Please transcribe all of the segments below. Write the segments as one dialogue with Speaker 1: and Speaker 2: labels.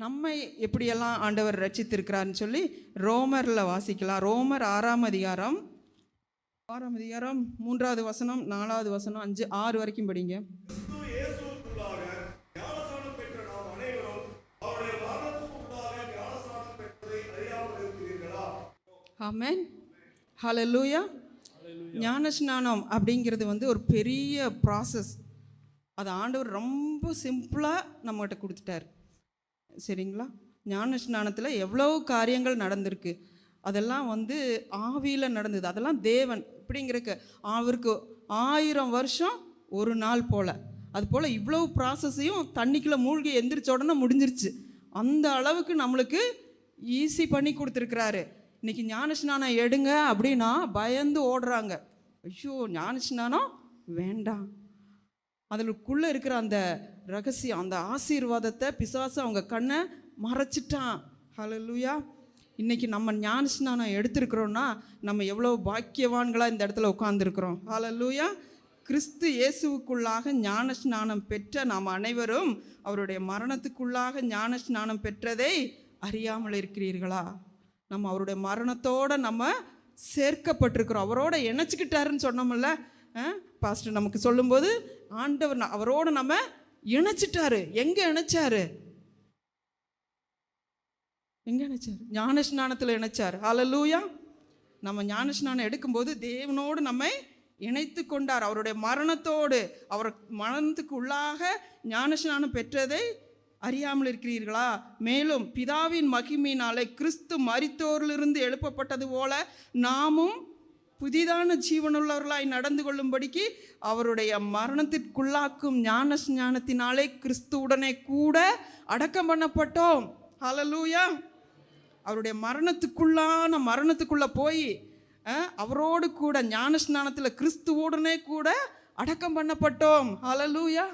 Speaker 1: நம்மை எப்படியெல்லாம் ஆண்டவர் ரட்சித்திருக்கிறார்னு சொல்லி ரோமரில் வாசிக்கலாம். ரோமர் 6ஆம் அதிகாரம் 3வது வசனம் 4வது வசனம் 5 6 வரைக்கும் படிங்க. ஆமென், ஹல்லேலூயா. ஞானஸ்நானம் அப்படிங்கிறது ஒரு பெரிய ப்ராசஸ். அது ஆண்டவர் ரொம்ப சிம்பிளாக நம்மகிட்ட கொடுத்துட்டார். சரிங்களா? ஞானஸ்நானத்தில் எவ்வளோ காரியங்கள் நடந்திருக்கு. அதெல்லாம் ஆவியில் நடந்தது. அதெல்லாம் தேவன் இப்படிங்கிறக்கு அவருக்கு 1000 வருஷம் ஒரு நாள் போல். அது போல் இவ்வளோ ப்ராசஸையும் தண்ணிக்குள்ளே மூழ்கி எந்திரிச்ச உடனே முடிஞ்சிருச்சு. அந்த அளவுக்கு நம்மளுக்கு ஈஸி பண்ணி கொடுத்துருக்குறாரு. இன்றைக்கி ஞானஸ்நானம் எடுங்க அப்படின்னா பயந்து ஓடுறாங்க. ஐயோ, ஞானஸ்நானம் வேண்டாம். அதுக்குள்ளே இருக்கிற அந்த ரகசியம், அந்த ஆசீர்வாதத்தை பிசாசு அவங்க கண்ணை மறைச்சிட்டான். ஹல்லேலூயா. இன்றைக்கி நம்ம ஞானஸ்நானம் எடுத்திருக்கிறோன்னா நம்ம எவ்வளோ பாக்கியவான்களாக இந்த இடத்துல உட்கார்ந்துருக்குறோம். ஹல்லேலூயா. கிறிஸ்து இயேசுவுக்குள்ளாக ஞானஸ்நானம் பெற்ற நாம் அனைவரும் அவருடைய மரணத்துக்குள்ளாக ஞானஸ்நானம் பெற்றதை அறியாமல் இருக்கிறீர்களா? நம்ம அவருடைய மரணத்தோடு நம்ம சேர்க்கப்பட்டிருக்கிறோம். அவரோட இணைச்சிக்கிட்டாருன்னு சொன்னோம்ல பாஸ்டர் நமக்கு சொல்லும்போது, ஆண்டவர் அவரோட நம்ம இணைச்சிட்டாரு. எங்கே இணைச்சாரு? ஞானஸ்நானத்தில் இணைச்சார். ஹல்லேலூயா. நம்ம ஞானஸ்நானம் எடுக்கும்போது தேவனோடு நம்மை இணைத்து கொண்டார். அவருடைய மரணத்தோடு, அவர் மரணத்துக்கு உள்ளாக ஞானஸ்நானம் பெற்றதை அறியாமல் இருக்கிறீர்களா? மேலும் பிதாவின் மகிமையினாலே கிறிஸ்து மரித்தோரிலிருந்து எழுப்பப்பட்டது போல நாமும் புதிதான ஜீவனுள்ளவர்களாய் நடந்து கொள்ளும்படிக்கு அவருடைய மரணத்திற்குள்ளாக்கும் ஞானஸ்நானத்தினாலே கிறிஸ்துவுடனே கூட அடக்கம் பண்ணப்பட்டோம். ஹல்லேலூயா. அவருடைய மரணத்துக்குள்ளே போய் அவரோடு கூட ஞானஸ்நானத்தில் கிறிஸ்துவுடனே கூட அடக்கம் பண்ணப்பட்டோம். ஹல்லேலூயா.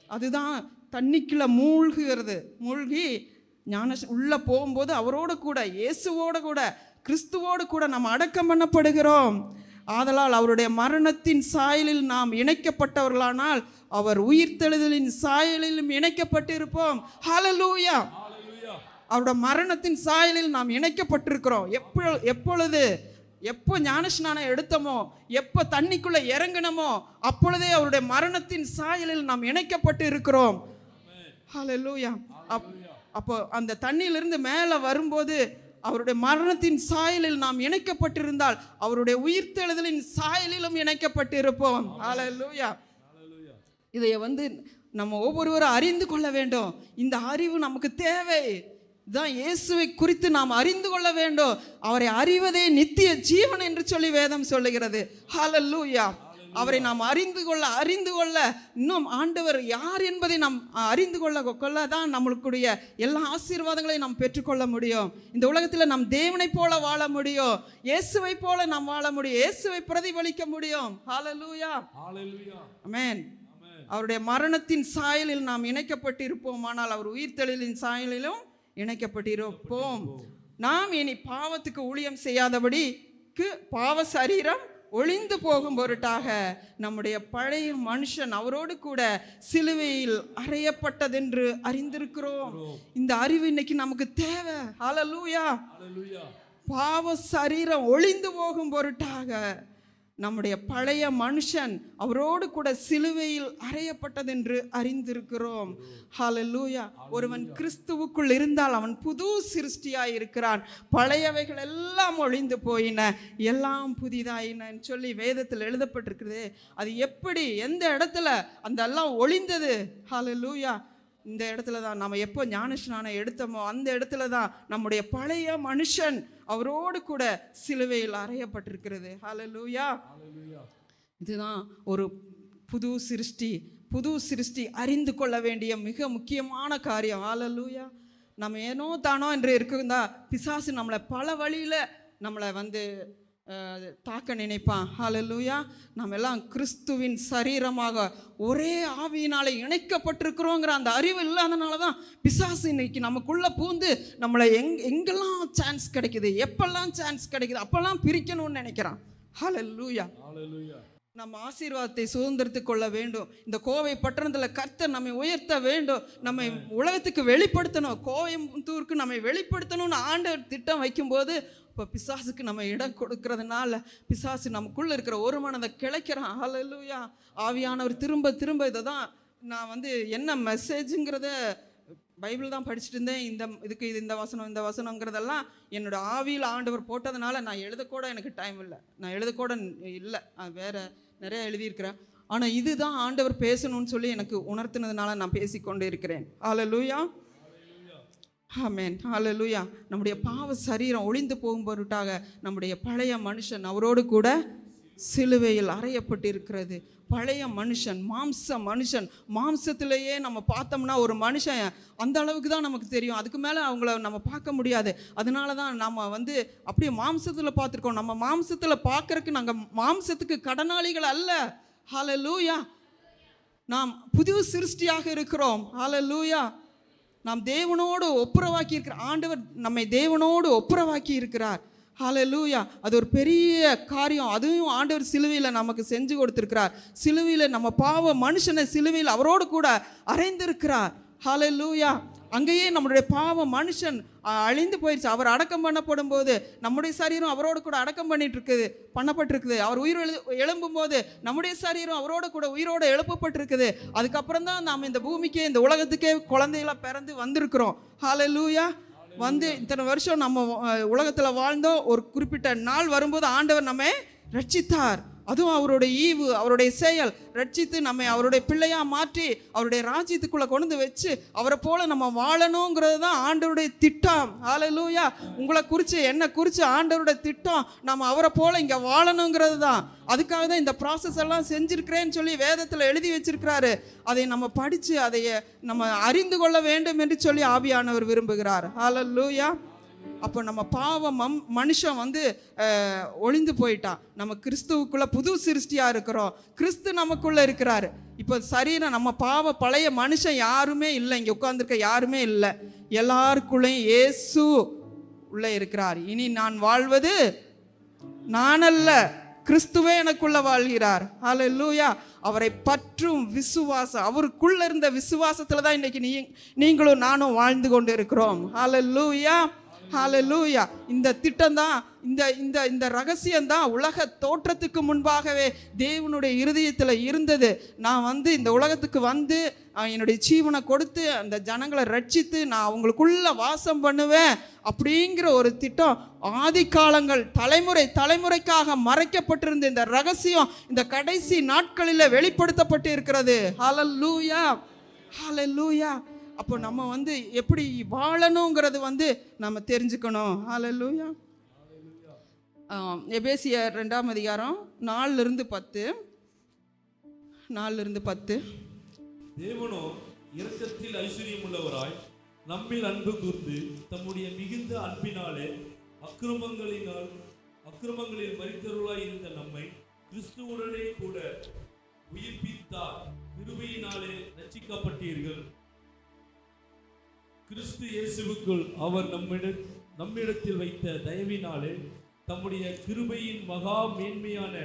Speaker 1: அதுதான் தண்ணிக்குள்ளே மூழ்கி உள்ளே போகும்போது அவரோடு கூட, இயேசுவோடு கூட, கிறிஸ்துவோடு கூட நம்ம அடக்கம் பண்ணப்படுகிறோம். ஆதலால் அவருடைய மரணத்தின் சாயலில் நாம் இணைக்கப்பட்டவர்களானால் அவர் உயிர்த்தெழுதலின் சாயலிலும் இணைக்கப்பட்டிருப்போம். ஹல்லேலூயா. அவருடைய மரணத்தின் சாயலில் நாம் இணைக்கப்பட்டிருக்கிறோம். எப்போ ஞானஸ்நானம் எடுத்தோமோ, எப்போ தண்ணிக்குள்ளே இறங்கினமோ அப்பொழுதே அவருடைய மரணத்தின் சாயலில் நாம் இணைக்கப்பட்டு இருக்கிறோம். ஹல்லேலூயா. அப்போ அந்த தண்ணியிலிருந்து மேலே வரும்போது அவருடைய மரணத்தின் சாயலில் நாம் இணைக்கப்பட்டிருந்தால் அவருடைய உயிர்த்தெழுதலின் சாயலிலும் இணைக்கப்பட்டிருப்போம். ஹல்லேலூயா. இதை நம்ம ஒவ்வொருவரும் அறிந்து கொள்ள வேண்டும். இந்த அறிவு நமக்கு தேவை. தான் இயேசுவை குறித்து நாம் அறிந்து கொள்ள வேண்டும். அவரை அறிவதே நித்திய ஜீவன் என்று சொல்லி வேதம் சொல்லுகிறது. ஹல்லேலூயா. அவரை நாம் அறிந்து கொள்ள இன்னும் ஆண்டவர் யார் என்பதை நாம் அறிந்து கொள்ள தான் நம்மளுக்குடைய எல்லா ஆசீர்வாதங்களையும் நாம் பெற்றுக்கொள்ள முடியும். இந்த உலகத்தில் நாம் தேவனை போல வாழ முடியும். இயேசுவை போல நாம் வாழ முடியும். இயேசுவை பிரதிபலிக்க முடியும். ஹல்லேலூயா. ஆமென். அவருடைய மரணத்தின் சாயலில் நாம் இணைக்கப்பட்டிருப்போம். ஆனால் அவர் உயிர்த்தெழுதலின் சாயலிலும் இணைக்கப்பட்டிருப்போம். நாம் இனி பாவத்துக்கு ஊழியம் செய்யாதபடிக்கு பாவ சரீரம் ஒளிந்து போகும் பொருட்டாக நம்முடைய பழைய மனுஷன் அவரோடு கூட சிலுவையில் அறையப்பட்டதென்று அறிந்திருக்கிறோம். இந்த அறிவு இன்னைக்கு நமக்கு தேவை. ஹல்லேலூயா. பாவ சரீரம் ஒளிந்து போகும் பொருட்டாக நம்முடைய பழைய மனுஷன் அவரோடு கூட சிலுவையில் அறையப்பட்டதென்று அறிந்திருக்கிறோம். ஹல்லேலூயா. ஒருவன் கிறிஸ்துவுக்குள் இருந்தால் அவன் புது சிருஷ்டியாய் இருக்கிறான். பழையவைகள் எல்லாம் ஒழிந்து போயின, எல்லாம் புதிதாயினன்னு சொல்லி வேதத்தில் எழுதப்பட்டிருக்கிறது. அது எப்படி, எந்த இடத்துல அந்த எல்லாம் ஒழிந்தது? ஹல்லேலூயா. இந்த இடத்துல தான் நம்ம எப்போ ஞானஸ்நானம் எடுத்தோமோ அந்த இடத்துல தான் நம்முடைய பழைய மனுஷன் அவரோடு கூட சிலுவையில் அறையப்பட்டிருக்கிறது. ஹல்லேலூயா. இதுதான் ஒரு புது சிருஷ்டி அறிந்து கொள்ள வேண்டிய மிக முக்கியமான காரியம். ஹல்லேலூயா. நம்ம ஏனோ தானோ என்று இருக்குதா பிசாசு நம்மளை பல வழியில் நம்மளை தாக்க நினைப்பான். ஹல்லேலூயா. நம்ம எல்லாம் கிறிஸ்துவின் சரீரமாக ஒரே ஆவியினாலே இணைக்கப்பட்டிருக்கிறோங்கிற அந்த அறிவு இல்லாதனால தான் பிசாசு இன்னைக்கு நமக்குள்ளே பூந்து நம்மளை எங்கெல்லாம் சான்ஸ் கிடைக்குது, எப்பெல்லாம் சான்ஸ் கிடைக்குது அப்பெல்லாம் பிரிக்கணும்னு நினைக்கிறான். ஹல்லேலூயா. நம்ம ஆசீர்வாதத்தை சுதந்திரத்து கொள்ள வேண்டும். இந்த கோவை பட்டணத்தில் கர்த்தர் நம்மை உயர்த்த வேண்டும், நம்மை உலகத்துக்கு வெளிப்படுத்தணும், கோயம்புத்தூருக்கு நம்மை வெளிப்படுத்தணும்னு ஆண்டவர் திட்டம் வைக்கும்போது இப்போ பிசாசுக்கு நம்ம இடம் கொடுக்கறதுனால பிசாசு நமக்குள்ளே இருக்கிற ஒரு மனதை கிளைக்கிறான். ஹல்லேலூயா. ஆவியானவர் திரும்ப திரும்ப இதை தான் நான் என்ன மெசேஜுங்கிறத பைபிள் தான் படிச்சுட்டு இருந்தேன். இந்த வசனம் இந்த வசனங்கிறதெல்லாம் என்னோடய ஆவியில் ஆண்டவர் போட்டதுனால நான் எழுதக்கூட எனக்கு டைம் இல்லை, நான் எழுதக்கூட இல்லை, வேறு நிறையா எழுதியிருக்கிறேன். ஆனால் இதுதான் ஆண்டவர் பேசணும்னு சொல்லி எனக்கு உணர்த்தினதுனால நான் பேசிக்கொண்டே இருக்கிறேன். ஹல்லேலூயா, ஆமென், ஹல்லேலூயா. நம்முடைய பாவ சரீரம் ஒளிந்து போகும் பொருட்டாக நம்முடைய பழைய மனுஷன் அவரோடு கூட சிலுவையில் அறையப்பட்டிருக்கிறது. பழைய மனுஷன், மனுஷன், மாம்சத்திலேயே நம்ம பார்த்தோம்னா ஒரு மனுஷன் அந்த அளவுக்கு தான் நமக்கு தெரியும், அதுக்கு மேலே அவங்கள நம்ம பார்க்க முடியாது. அதனால தான் நம்ம அப்படியே மாம்சத்தில் பார்த்துருக்கோம். நம்ம மாம்சத்தில் பார்க்கறதுக்கு நாங்கள் மாம்சத்துக்கு கடனாளிகள் அல்ல. ஹல்லேலூயா. நாம் புது சிருஷ்டியாக இருக்கிறோம். ஹல்லேலூயா. நாம் தேவனோடு ஒப்புரவாக்கி இருக்கிற ஆண்டவர் நம்மை தேவனோடு ஒப்புரவாக்கி இருக்கிறார். ஹல்லேலூயா. அது ஒரு பெரிய காரியம். அதுவும் ஆண்டவர் சிலுவையில் நமக்கு செஞ்சு கொடுத்திருக்கிறார். சிலுவையில் நம்ம பாவ மனுஷனை சிலுவையில் அவரோடு கூட அறைந்திருக்கிறார். ஹல்லேலூயா. அங்கேயே நம்மளுடைய பாவ மனுஷன் அழிந்து போயிடுச்சு. அவர் அடக்கம் பண்ணப்படும் போது நம்முடைய சரீரம் அவரோடு கூட அடக்கம் பண்ணப்பட்டிருக்குது. அவர் உயிர் எழும்பும் போது நம்முடைய சரீரம் அவரோடு கூட உயிரோடு எழுப்பப்பட்டிருக்குது. அதுக்கப்புறம் தான் நாம் இந்த பூமிக்கே இந்த உலகத்துக்கே குழந்தைகளாக பிறந்து வந்திருக்கிறோம். ஹல்லேலூயா. இத்தனை வருஷம் நம்ம உலகத்தில் வாழ்ந்தோம். ஒரு குறிப்பிட்ட நாள் வரும்போது ஆண்டவர் நம்மை ரட்சித்தார். அதுவும் அவருடைய ஈவு, அவருடைய செயல் ரட்சித்து நம்மை அவருடைய பிள்ளையாக மாற்றி அவருடைய ராஜ்யத்துக்குள்ளே கொண்டு வச்சு அவரை போல நம்ம வாழணுங்கிறது தான் ஆண்டவருடைய திட்டம். ஹல்லேலூயா. உங்களை குறித்து என்னை குறித்து ஆண்டவருடைய திட்டம் நம்ம அவரை போல இங்கே வாழணுங்கிறது தான். அதுக்காக தான் இந்த ப்ராசஸ் எல்லாம் செஞ்சுருக்கிறேன்னு சொல்லி வேதத்தில் எழுதி வச்சிருக்கிறாரு. அதை நம்ம படித்து அதை நம்ம அறிந்து கொள்ள வேண்டும் என்று சொல்லி ஆவியானவர் விரும்புகிறார். ஹல்லேலூயா. அப்போ நம்ம பாவ மனுஷன் ஒளிந்து போயிட்டான். நம்ம கிறிஸ்துவுக்குள்ள புது சிருஷ்டியாக இருக்கிறோம். கிறிஸ்து நமக்குள்ளே இருக்கிறாரு. இப்போ சரீரம் நம்ம பாவ பழைய மனுஷன் யாருமே இல்லை, இங்கே உட்கார்ந்துருக்க யாருமே இல்லை. எல்லாருக்குள்ளேயும் இயேசு உள்ளே இருக்கிறார். இனி நான் வாழ்வது நான் அல்ல, கிறிஸ்துவே எனக்குள்ள வாழ்கிறார். ஹல்லேலூயா. அவரை பற்றும் விசுவாசம், அவருக்குள்ள இருந்த விசுவாசத்தில் தான் இன்னைக்கு நீங்களும் நானும் வாழ்ந்து கொண்டு இருக்கிறோம். ஹல்லேலூயா, ஹல்லேலூயா. இந்த திட்டம் தான், இந்த ரகசியம் தான் உலக தோற்றத்துக்கு முன்பாகவே தேவனுடைய இருதயத்தில் இருந்தது. நான் இந்த உலகத்துக்கு என்னுடைய ஜீவனை கொடுத்து அந்த ஜனங்களை ரட்சித்து நான் அவங்களுக்குள்ள வாசம் பண்ணுவேன் அப்படிங்கிற ஒரு திட்டம் ஆதி காலங்கள் தலைமுறைக்காக மறைக்கப்பட்டிருந்த இந்த ரகசியம் இந்த கடைசி நாட்களில் வெளிப்படுத்தப்பட்டு இருக்கிறது. ஹல்லேலூயா, ஹல்லேலூயா. அப்போ நம்ம எப்படி வாழணுங்கிறது நம்ம தெரிஞ்சுக்கணும். ஹல்லேலூயா. எபேசியர் 2ஆம் அதிகாரம் 4-10.
Speaker 2: தேவனோ இரக்கத்தில் ஐஸ்வர்யம் உள்ளவராய் நம்மில் அன்பு கூர்ந்து தம்முடைய மிகுந்த அன்பினாலே அக்கிரமங்களில் மரித்தவர்களாய் இருந்த நம்மை கிறிஸ்துவுடனே கூட உயிர்ப்பித்தார். கிருபையினாலே ரட்சிக்கப்பட்டீர்கள். கிறிஸ்து இயேசுவுக்குள் அவர் நம்மிடத்தில் வைத்த தயவினாலே தம்முடைய கிருபையின் மகா மேன்மையான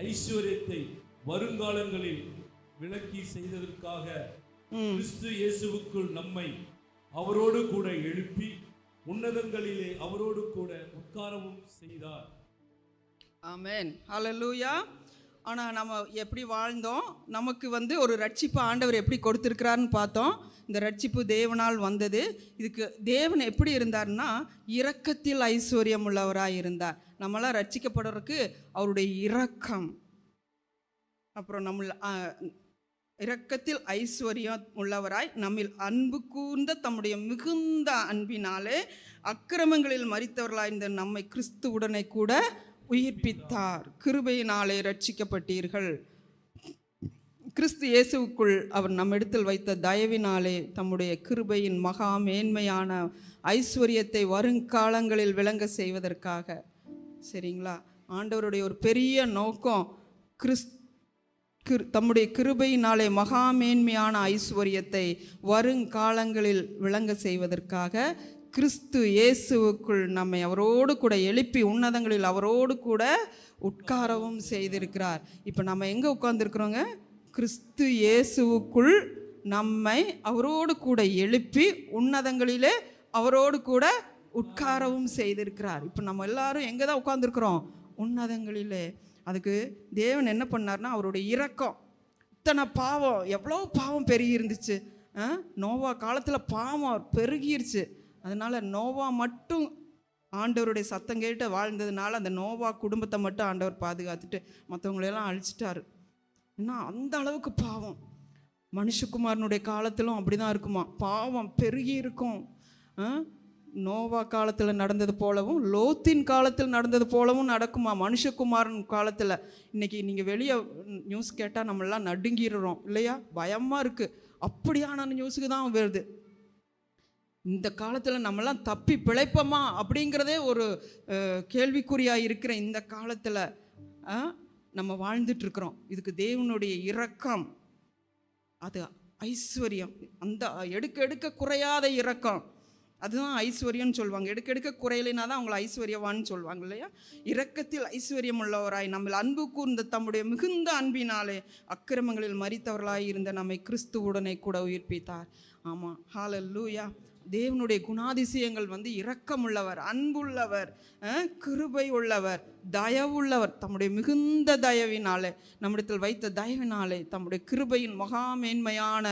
Speaker 2: ஐஸ்வர்யத்தை வருங்காலங்களில் விளக்கி செய்ததற்காக கிறிஸ்து இயேசுவுக்குள் நம்மை அவரோடு கூட எழுப்பி உன்னதங்களிலே அவரோடு கூட உட்காரவும் செய்தார்.
Speaker 1: ஆமென், ஹல்லேலூயா. ஆனால் நம்ம எப்படி வாழ்ந்தோம், நமக்கு ஒரு ரட்சிப்பு ஆண்டவர் எப்படி கொடுத்துருக்கிறாருன்னு பார்த்தோம். இந்த ரட்சிப்பு தேவனால் வந்தது. இதுக்கு தேவன் எப்படி இருந்தார்னா இரக்கத்தில் ஐஸ்வர்யம் உள்ளவராக இருந்தார். நம்மளாம் ரட்சிக்கப்படுறதுக்கு அவருடைய இரக்கம், அப்புறம் இரக்கத்தில் ஐஸ்வர்யம் உள்ளவராய் நம்மில் அன்பு கூர்ந்த தம்முடைய மிகுந்த அன்பினாலே அக்கிரமங்களில் மரித்தவர்களாய் இந்த நம்மை கிறிஸ்துவுடனே கூட உயிர்ப்பித்தார். கிருபையினாலே ரட்சிக்கப்பட்டீர்கள். கிறிஸ்து இயேசுவுக்குள் அவர் நம்மிடத்தில் வைத்த தயவினாலே தம்முடைய கிருபையின் மகா மேன்மையான ஐஸ்வர்யத்தை வருங்காலங்களில் விளங்க செய்வதற்காக. சரிங்களா? ஆண்டவருடைய ஒரு பெரிய நோக்கம் தம்முடைய கிருபையினாலே மகா மேன்மையான ஐஸ்வர்யத்தை வருங்காலங்களில் விளங்க செய்வதற்காக கிறிஸ்து இயேசுவுக்குள் நம்மை அவரோடு கூட எழுப்பி உன்னதங்களில் அவரோடு கூட உட்காரவும் செய்திருக்கிறார். இப்போ நம்ம எங்கே உட்கார்ந்துருக்குறோங்க? கிறிஸ்து இயேசுவுக்குள் நம்மை அவரோடு கூட எழுப்பி உன்னதங்களிலே அவரோடு கூட உட்காரவும் செய்திருக்கிறார். இப்போ நம்ம எல்லாரும் எங்கே தான் உட்கார்ந்துருக்குறோம்? உன்னதங்களிலே. அதுக்கு தேவன் என்ன பண்ணார்னா, அவருடைய இரக்கம். இத்தனை பாவம், எவ்வளோ பாவம் பெருகி இருந்துச்சு. நோவா காலத்தில் பாவம் பெருகிருச்சு. அதனால் நோவா மட்டும் ஆண்டவருடைய சத்தம் கேட்டு வாழ்ந்ததுனால அந்த நோவா குடும்பத்தை மட்டும் ஆண்டவர் பாதுகாத்துட்டு மற்றவங்களையெல்லாம் அழிச்சிட்டாரு. ஏன்னா அந்த அளவுக்கு பாவம். மனுஷகுமாரனுடைய காலத்திலும் அப்படி தான் இருக்குமா, பாவம் பெருகி இருக்கும். நோவா காலத்தில் நடந்தது போலவும் லோத்தின் காலத்தில் நடந்தது போலவும் நடக்குமா மனுஷகுமாரன் காலத்தில். இன்றைக்கி நீங்கள் வெளியே நியூஸ் கேட்டால் நம்மளாம் நடுங்கிடுறோம் இல்லையா? பயமாக இருக்குது. அப்படியான நியூஸுக்கு தான் வருது. இந்த காலத்தில் நம்மளாம் தப்பி பிழைப்போமா அப்படிங்கிறதே ஒரு கேள்விக்குறியாக இருக்கிற இந்த காலத்தில் நம்ம வாழ்ந்துட்டுருக்குறோம். இதுக்கு தேவனுடைய இரக்கம், அது ஐஸ்வர்யம். அந்த எடுக்க எடுக்க குறையாத இரக்கம், அதுதான் ஐஸ்வர்யம்னு சொல்லுவாங்க. எடுக்க எடுக்க குறையலைனா தான் அவங்களை ஐஸ்வர்யவான்னு சொல்லுவாங்க இல்லையா? இரக்கத்தில் ஐஸ்வர்யம் உள்ளவராய் நம்ம அன்பு கூர்ந்த தம்முடைய மிகுந்த அன்பினாலே அக்கிரமங்களில் மரித்தவர்களாய் இருந்த நம்மை கிறிஸ்துவுடனே கூட உயிர்ப்பித்தார். ஆமாம், ஹல்லேலூயா. தேவனுடைய குணாதிசயங்கள் இரக்கமுள்ளவர், அன்புள்ளவர், கிருபை உள்ளவர், தயவுள்ளவர். தம்முடைய மிகுந்த தயவினாலே, நம்மிடத்தில் வைத்த தயவினாலே, தம்முடைய கிருபையின் மகா மேன்மையான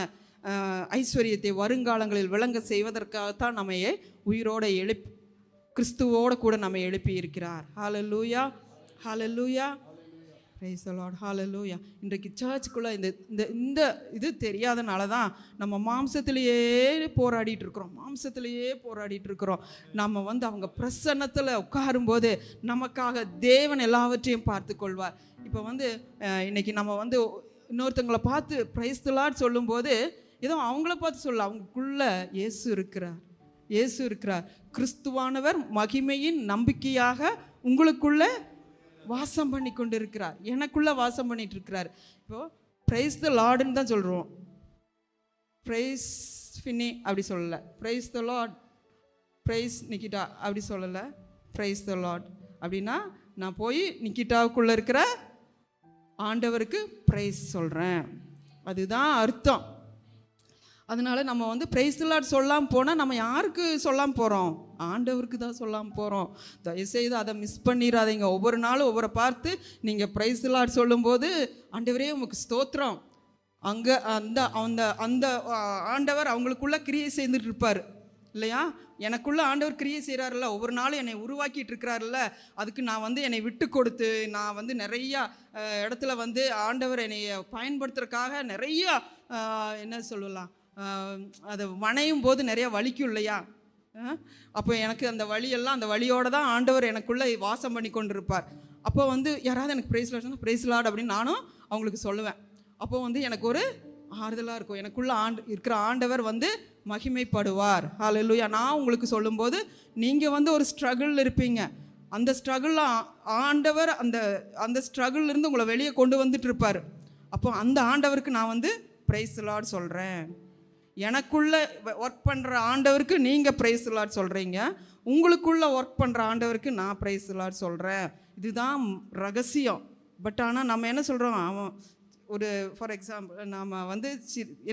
Speaker 1: ஐஸ்வர்யத்தை வருங்காலங்களில் விளங்க செய்வதற்காகத்தான் நம்மையே உயிரோடு கிறிஸ்துவோடு கூட நம்மை எழுப்பி இருக்கிறார். ஹல்லேலூயா, ஹல்லேலூயா, பிரைஸ் தி லார்ட், ஹல்லேலூயா. இன்றைக்கு சர்ச்சுக்குள்ளே இந்த இது தெரியாதனால தான் நம்ம மாம்சத்திலேயே போராடிட்டு இருக்கிறோம். நம்ம அவங்க பிரசன்னத்தில் உட்காரும்போது நமக்காக தேவன் எல்லாவற்றையும் பார்த்து கொள்வார். இப்போ இன்னைக்கு நம்ம இன்னொருத்தங்களை பார்த்து பிரைஸ் தி லார்ட் சொல்லும்போது ஏதோ அவங்கள பார்த்து சொல்ல, அவங்களுக்குள்ள இயேசு இருக்கிறார். கிறிஸ்துவானவர் மகிமையின் நம்பிக்கையாக உங்களுக்குள்ள வாசம் பண்ணி கொண்டு இருக்கிறார், எனக்குள்ள வாசம் பண்ணிட்டு இருக்கிறார். இப்போ பிரைஸ் தி லார்டுன்னு தான் சொல்கிறோம். பிரைஸ் ஃபினி அப்படி சொல்லலை, praise the Lord, price Nikita அப்படி சொல்லலை. பிரைஸ் தி லார்ட் அப்படின்னா நான் போய் நிக்கிட்டாவுக்குள்ளே இருக்கிற ஆண்டவருக்கு பிரைஸ் சொல்கிறேன், அதுதான் அர்த்தம். அதனால் நம்ம பிரைஸ் தி லார்ட் சொல்லாமல் போனால் நம்ம யாருக்கு சொல்லாமல் போகிறோம்? ஆண்டவருக்கு தான் சொல்லாமல் போகிறோம். தயவுசெய்து அதை மிஸ் பண்ணிடாதீங்க. ஒவ்வொரு நாளும் ஒவ்வொரு பார்த்து நீங்கள் பிரைஸ் தி லார்ட் சொல்லும்போது, ஆண்டவரே உமக்கு ஸ்தோத்திரம், அங்கே அந்த அந்த அந்த ஆண்டவர் அவங்களுக்குள்ளே கிரியை செய்துட்டு இருப்பார் இல்லையா? எனக்குள்ளே ஆண்டவர் கிரியை செய்கிறாருல்ல, ஒவ்வொரு நாளும் என்னை உருவாக்கிட்டு இருக்கிறாருல்ல, அதுக்கு நான் என்னை விட்டு கொடுத்து நான் நிறையா இடத்துல ஆண்டவர் என்னை பயன்படுத்துறதுக்காக நிறையா என்ன சொல்லலாம், அதை வணையும் போது நிறையா வலிக்கும் இல்லையா? அப்போ எனக்கு அந்த வழியெல்லாம், அந்த வழியோடு தான் ஆண்டவர் எனக்குள்ளே வாசம் பண்ணி கொண்டு இருப்பார். அப்போ யாராவது எனக்கு பிரைஸ் லார்ட் சொன்னால் பிரைஸ் லார்ட் அப்படின்னு நானும் அவங்களுக்கு சொல்லுவேன். அப்போ எனக்கு ஒரு ஆறுதலாக இருக்கும். எனக்குள்ள இருக்கிற ஆண்டவர் மகிமைப்படுவார். ஹல்லேலூயா. நான் உங்களுக்கு சொல்லும்போது நீங்கள் ஒரு ஸ்ட்ரகிள் இருப்பீங்க. அந்த ஸ்ட்ரகிளில் ஆண்டவர் அந்த ஸ்ட்ரகிள்லேருந்து உங்களை வெளியே கொண்டு வந்துட்டு இருப்பார். அப்போ அந்த ஆண்டவருக்கு நான் பிரைஸ் லார்ட் சொல்கிறேன். எனக்குள்ளே ஒர்க் பண்ணுற ஆண்டவருக்கு நீங்கள் பிரைஸ் லார்ட் சொல்கிறீங்க, உங்களுக்குள்ளே ஒர்க் பண்ணுற ஆண்டவருக்கு நான் பிரைஸ் லார்ட் சொல்கிறேன். இதுதான் ரகசியம். பட் ஆனால் நம்ம என்ன சொல்கிறோம், அவன் ஒரு ஃபார் எக்ஸாம்பிள் நம்ம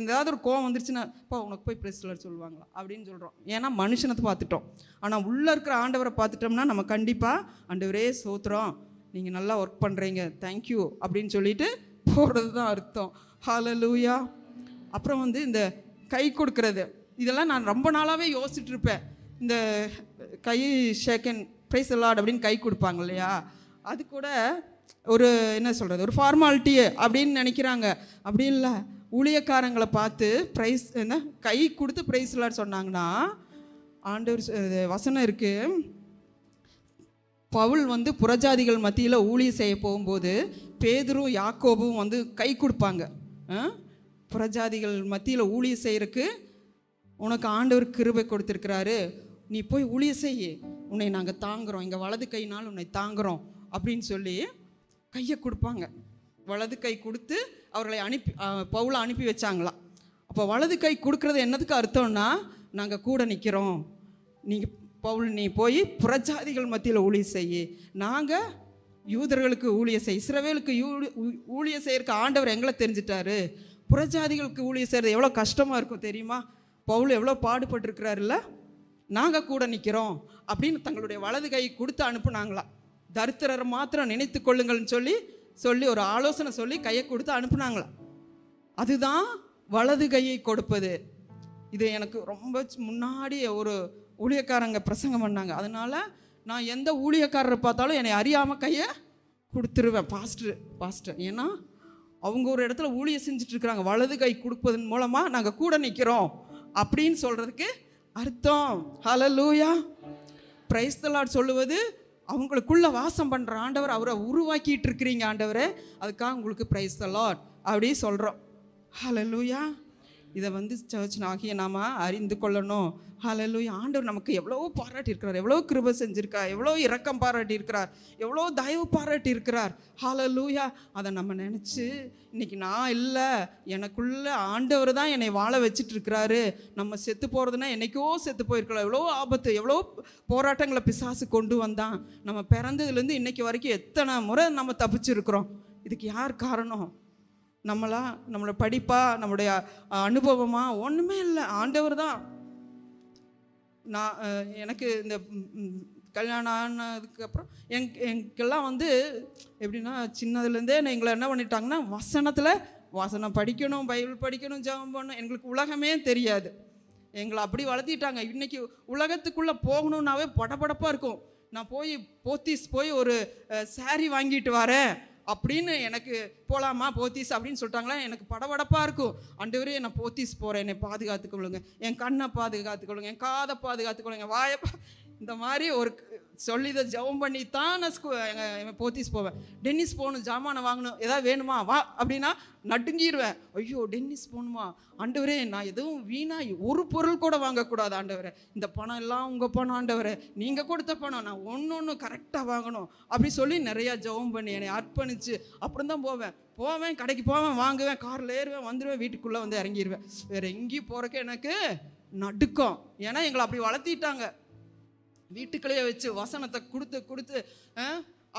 Speaker 1: ஏதாவது ஒரு கோவம் வந்துருச்சுன்னா, இப்போ உனக்கு போய் பிரைஸ் லார்ட் சொல்லுவாங்களா அப்படின்னு சொல்கிறோம். ஏன்னா மனுஷனத்தை பார்த்துட்டோம். ஆனால் உள்ளே இருக்கிற ஆண்டவரை பார்த்துட்டோம்னா நம்ம கண்டிப்பாக ஆண்டவரே ஸ்தோத்திரம், நீங்கள் நல்லா ஒர்க் பண்ணுறீங்க, தேங்க்யூ அப்படின்னு சொல்லிட்டு போகிறது தான் அர்த்தம். ஹல்லேலூயா. அப்புறம் இந்த கை கொடுக்கறது, இதெல்லாம் நான் ரொம்ப நாளாகவே யோசிச்சுட்டு இருப்பேன். இந்த கை ஷேக்கன் பிரைஸ் தி லார்ட் அப்படின்னு கை கொடுப்பாங்க இல்லையா, அது கூட ஒரு என்ன சொல்கிறது, ஒரு ஃபார்மாலிட்டியே அப்படின்னு நினைக்கிறாங்க. அப்படி இல்லை. ஊழியக்காரங்களை பார்த்து பிரைஸ் என்ன கை கொடுத்து பிரைஸ் தி லார்ட் சொன்னாங்கன்னா, ஆண்டவர் வசனம் இருக்குது, பவுல் புறஜாதிகள் மத்தியில் ஊழியம் செய்ய போகும்போது பேதுரும் யாக்கோபும் கை கொடுப்பாங்க. புறஜாதிகள் மத்தியில் ஊழியம் செய்கிறதுக்கு உனக்கு ஆண்டவர் கிருபை கொடுத்துருக்கிறாரு, நீ போய் ஊழியம் செய்ய, உன்னை நாங்கள் தாங்குகிறோம், எங்கள் வலது கையினால் உன்னை தாங்குகிறோம் அப்படின்னு சொல்லி கையை கொடுப்பாங்க. வலது கை கொடுத்து அவர்களை பவுலை அனுப்பி வச்சாங்களாம். அப்போ வலது கை கொடுக்குறது என்னதுக்கு அர்த்தம்னா, நாங்கள் கூட நிற்கிறோம், நீங்கள் பவுல் நீ போய் புறஜாதிகள் மத்தியில் ஊழியம் செய்ய, நாங்கள் யூதர்களுக்கு ஊழியம் செய். இஸ்ரவேலுக்கு ஊழியம் செய்யறதுக்கு ஆண்டவர் எங்களை தெரிஞ்சிட்டாரு. புறஜாதிகளுக்கு ஊழியம் செய்கிறது எவ்வளோ கஷ்டமாக இருக்கும் தெரியுமா? பவுல் எவ்வளோ பாடுபட்டுருக்கிறாருல்ல, நாங்கள் கூட நிற்கிறோம் அப்படின்னு தங்களுடைய வலது கை கொடுத்து அனுப்புனாங்களாம். தரித்திரரை மாத்திரம் நினைத்து கொள்ளுங்கள்னு சொல்லி ஒரு ஆலோசனை சொல்லி கையை கொடுத்து அனுப்புனாங்களாம். அதுதான் வலது கையை கொடுப்பது. இது எனக்கு ரொம்ப முன்னாடி ஒரு ஊழியக்காரங்க பிரசங்கம் பண்ணாங்க. அதனால் நான் எந்த ஊழியக்காரரை பார்த்தாலும் என்னை அறியாமல் கையை கொடுத்துருவேன். பாஸ்டர் ஏன்னா அவங்க ஒரு இடத்துல ஊழியம் செஞ்சிட்ருக்குறாங்க. வலது கை கொடுப்பதன் மூலமாக நாங்கள் கூட நிற்கிறோம் அப்படின்னு சொல்கிறதுக்கு அர்த்தம். ஹல்லேலூயா, பிரைஸ் தி லார்ட் சொல்லுவது அவங்களுக்குள்ளே வாசம் பண்ணுற ஆண்டவர், அவரை உருவாக்கிட்டு இருக்கிறீங்க ஆண்டவரே, அதுக்காக உங்களுக்கு பிரைஸ் தி லார்ட் அப்படி சொல்கிறோம். ஹல்லேலூயா. இதை சர்ச் ஆகிய நாம் அறிந்து கொள்ளணும். ஹல்லேலூயா. ஆண்டவர் நமக்கு எவ்வளோ பாராட்டியிருக்கிறார், எவ்வளோ கிருபை செஞ்சுருக்கார், எவ்வளோ இரக்கம் பாராட்டியிருக்கிறார், எவ்வளோ தயவு பாராட்டியிருக்கிறார். ஹல்லேலூயா. அதை நம்ம நினச்சி இன்றைக்கி நான் இல்லை, எனக்குள்ள ஆண்டவர் தான் என்னை வாழ வச்சிட்ருக்கிறாரு. நம்ம செத்து போகிறதுனா என்றைக்கோ செத்து போயிருக்கலாம். எவ்வளோ ஆபத்து, எவ்வளோ போராட்டங்களை பிசாசு கொண்டு வந்தான். நம்ம பிறந்ததுலேருந்து இன்றைக்கி வரைக்கும் எத்தனை முறை நம்ம தப்பிச்சிருக்கிறோம். இதுக்கு யார் காரணம்? நம்மளோட படிப்பா, நம்முடைய அனுபவமா? ஒன்றுமே இல்லை, ஆண்டவர் தான். நான் எனக்கு இந்த கல்யாணம் ஆனதுக்கப்புறம் எங்களுக்கெல்லாம் எப்படின்னா சின்னதுலேருந்தே எங்களை என்ன பண்ணிட்டாங்கன்னா வசனம் படிக்கணும், பைபிள் படிக்கணும், ஜெபம் பண்ணணும். எங்களுக்கு உலகமே தெரியாது. எங்களை அப்படி வளர்த்திட்டாங்க. இன்றைக்கி உலகத்துக்குள்ளே போகணுன்னாவே படபடப்பாக இருக்கும். நான் போத்தீஸ் போய் ஒரு சாரி வாங்கிட்டு வரேன் அப்படின்னு எனக்கு போகலாமா போத்தீஸ் அப்படின்னு சொல்லிட்டாங்களா, எனக்கு படபடப்பாக இருக்கும். ஆண்டவரே நான் போத்தீஸ் போகிறேன், என்னை பாதுகாத்துக்கொள்ளுங்க, என் கண்ணை பாதுகாத்துக்கொள்ளுங்க, என் காதை பாதுகாத்துக்கொள்ளுங்க, வாயை இந்த மாதிரி ஒரு சொல்லி இதை ஜெபம் பண்ணி தான் நான் போத்தீஸ் போவேன். டென்னிஸ் போகணும், ஜாமானை வாங்கணும், எதாவது வேணுமா வா அப்படின்னா நடுங்கிடுவேன். ஐயோ டென்னிஸ் போகணுமா ஆண்டவரே, நான் எதுவும் வீணாக ஒரு பொருள் கூட வாங்கக்கூடாது ஆண்டவரே, இந்த பணம் எல்லாம் உங்கள் பணம் ஆண்டவரே, நீங்கள் கொடுத்த பணம், நான் ஒன்று கரெக்டாக வாங்கணும் அப்படி சொல்லி நிறையா ஜெபம் பண்ணி என்னை அர்ப்பணித்து அப்புறம் தான் போவேன், கடைக்கு போவேன், வாங்குவேன், காரில் ஏறுவேன், வந்துடுவேன், வீட்டுக்குள்ளே இறங்கிடுவேன். வேறு எங்கேயும் போகிறக்கு எனக்கு நடுக்கம். ஏன்னா எங்களை அப்படி வளர்த்திட்டாங்க. வீட்டுக்குள்ளேயே வச்சு வசனத்தை கொடுத்து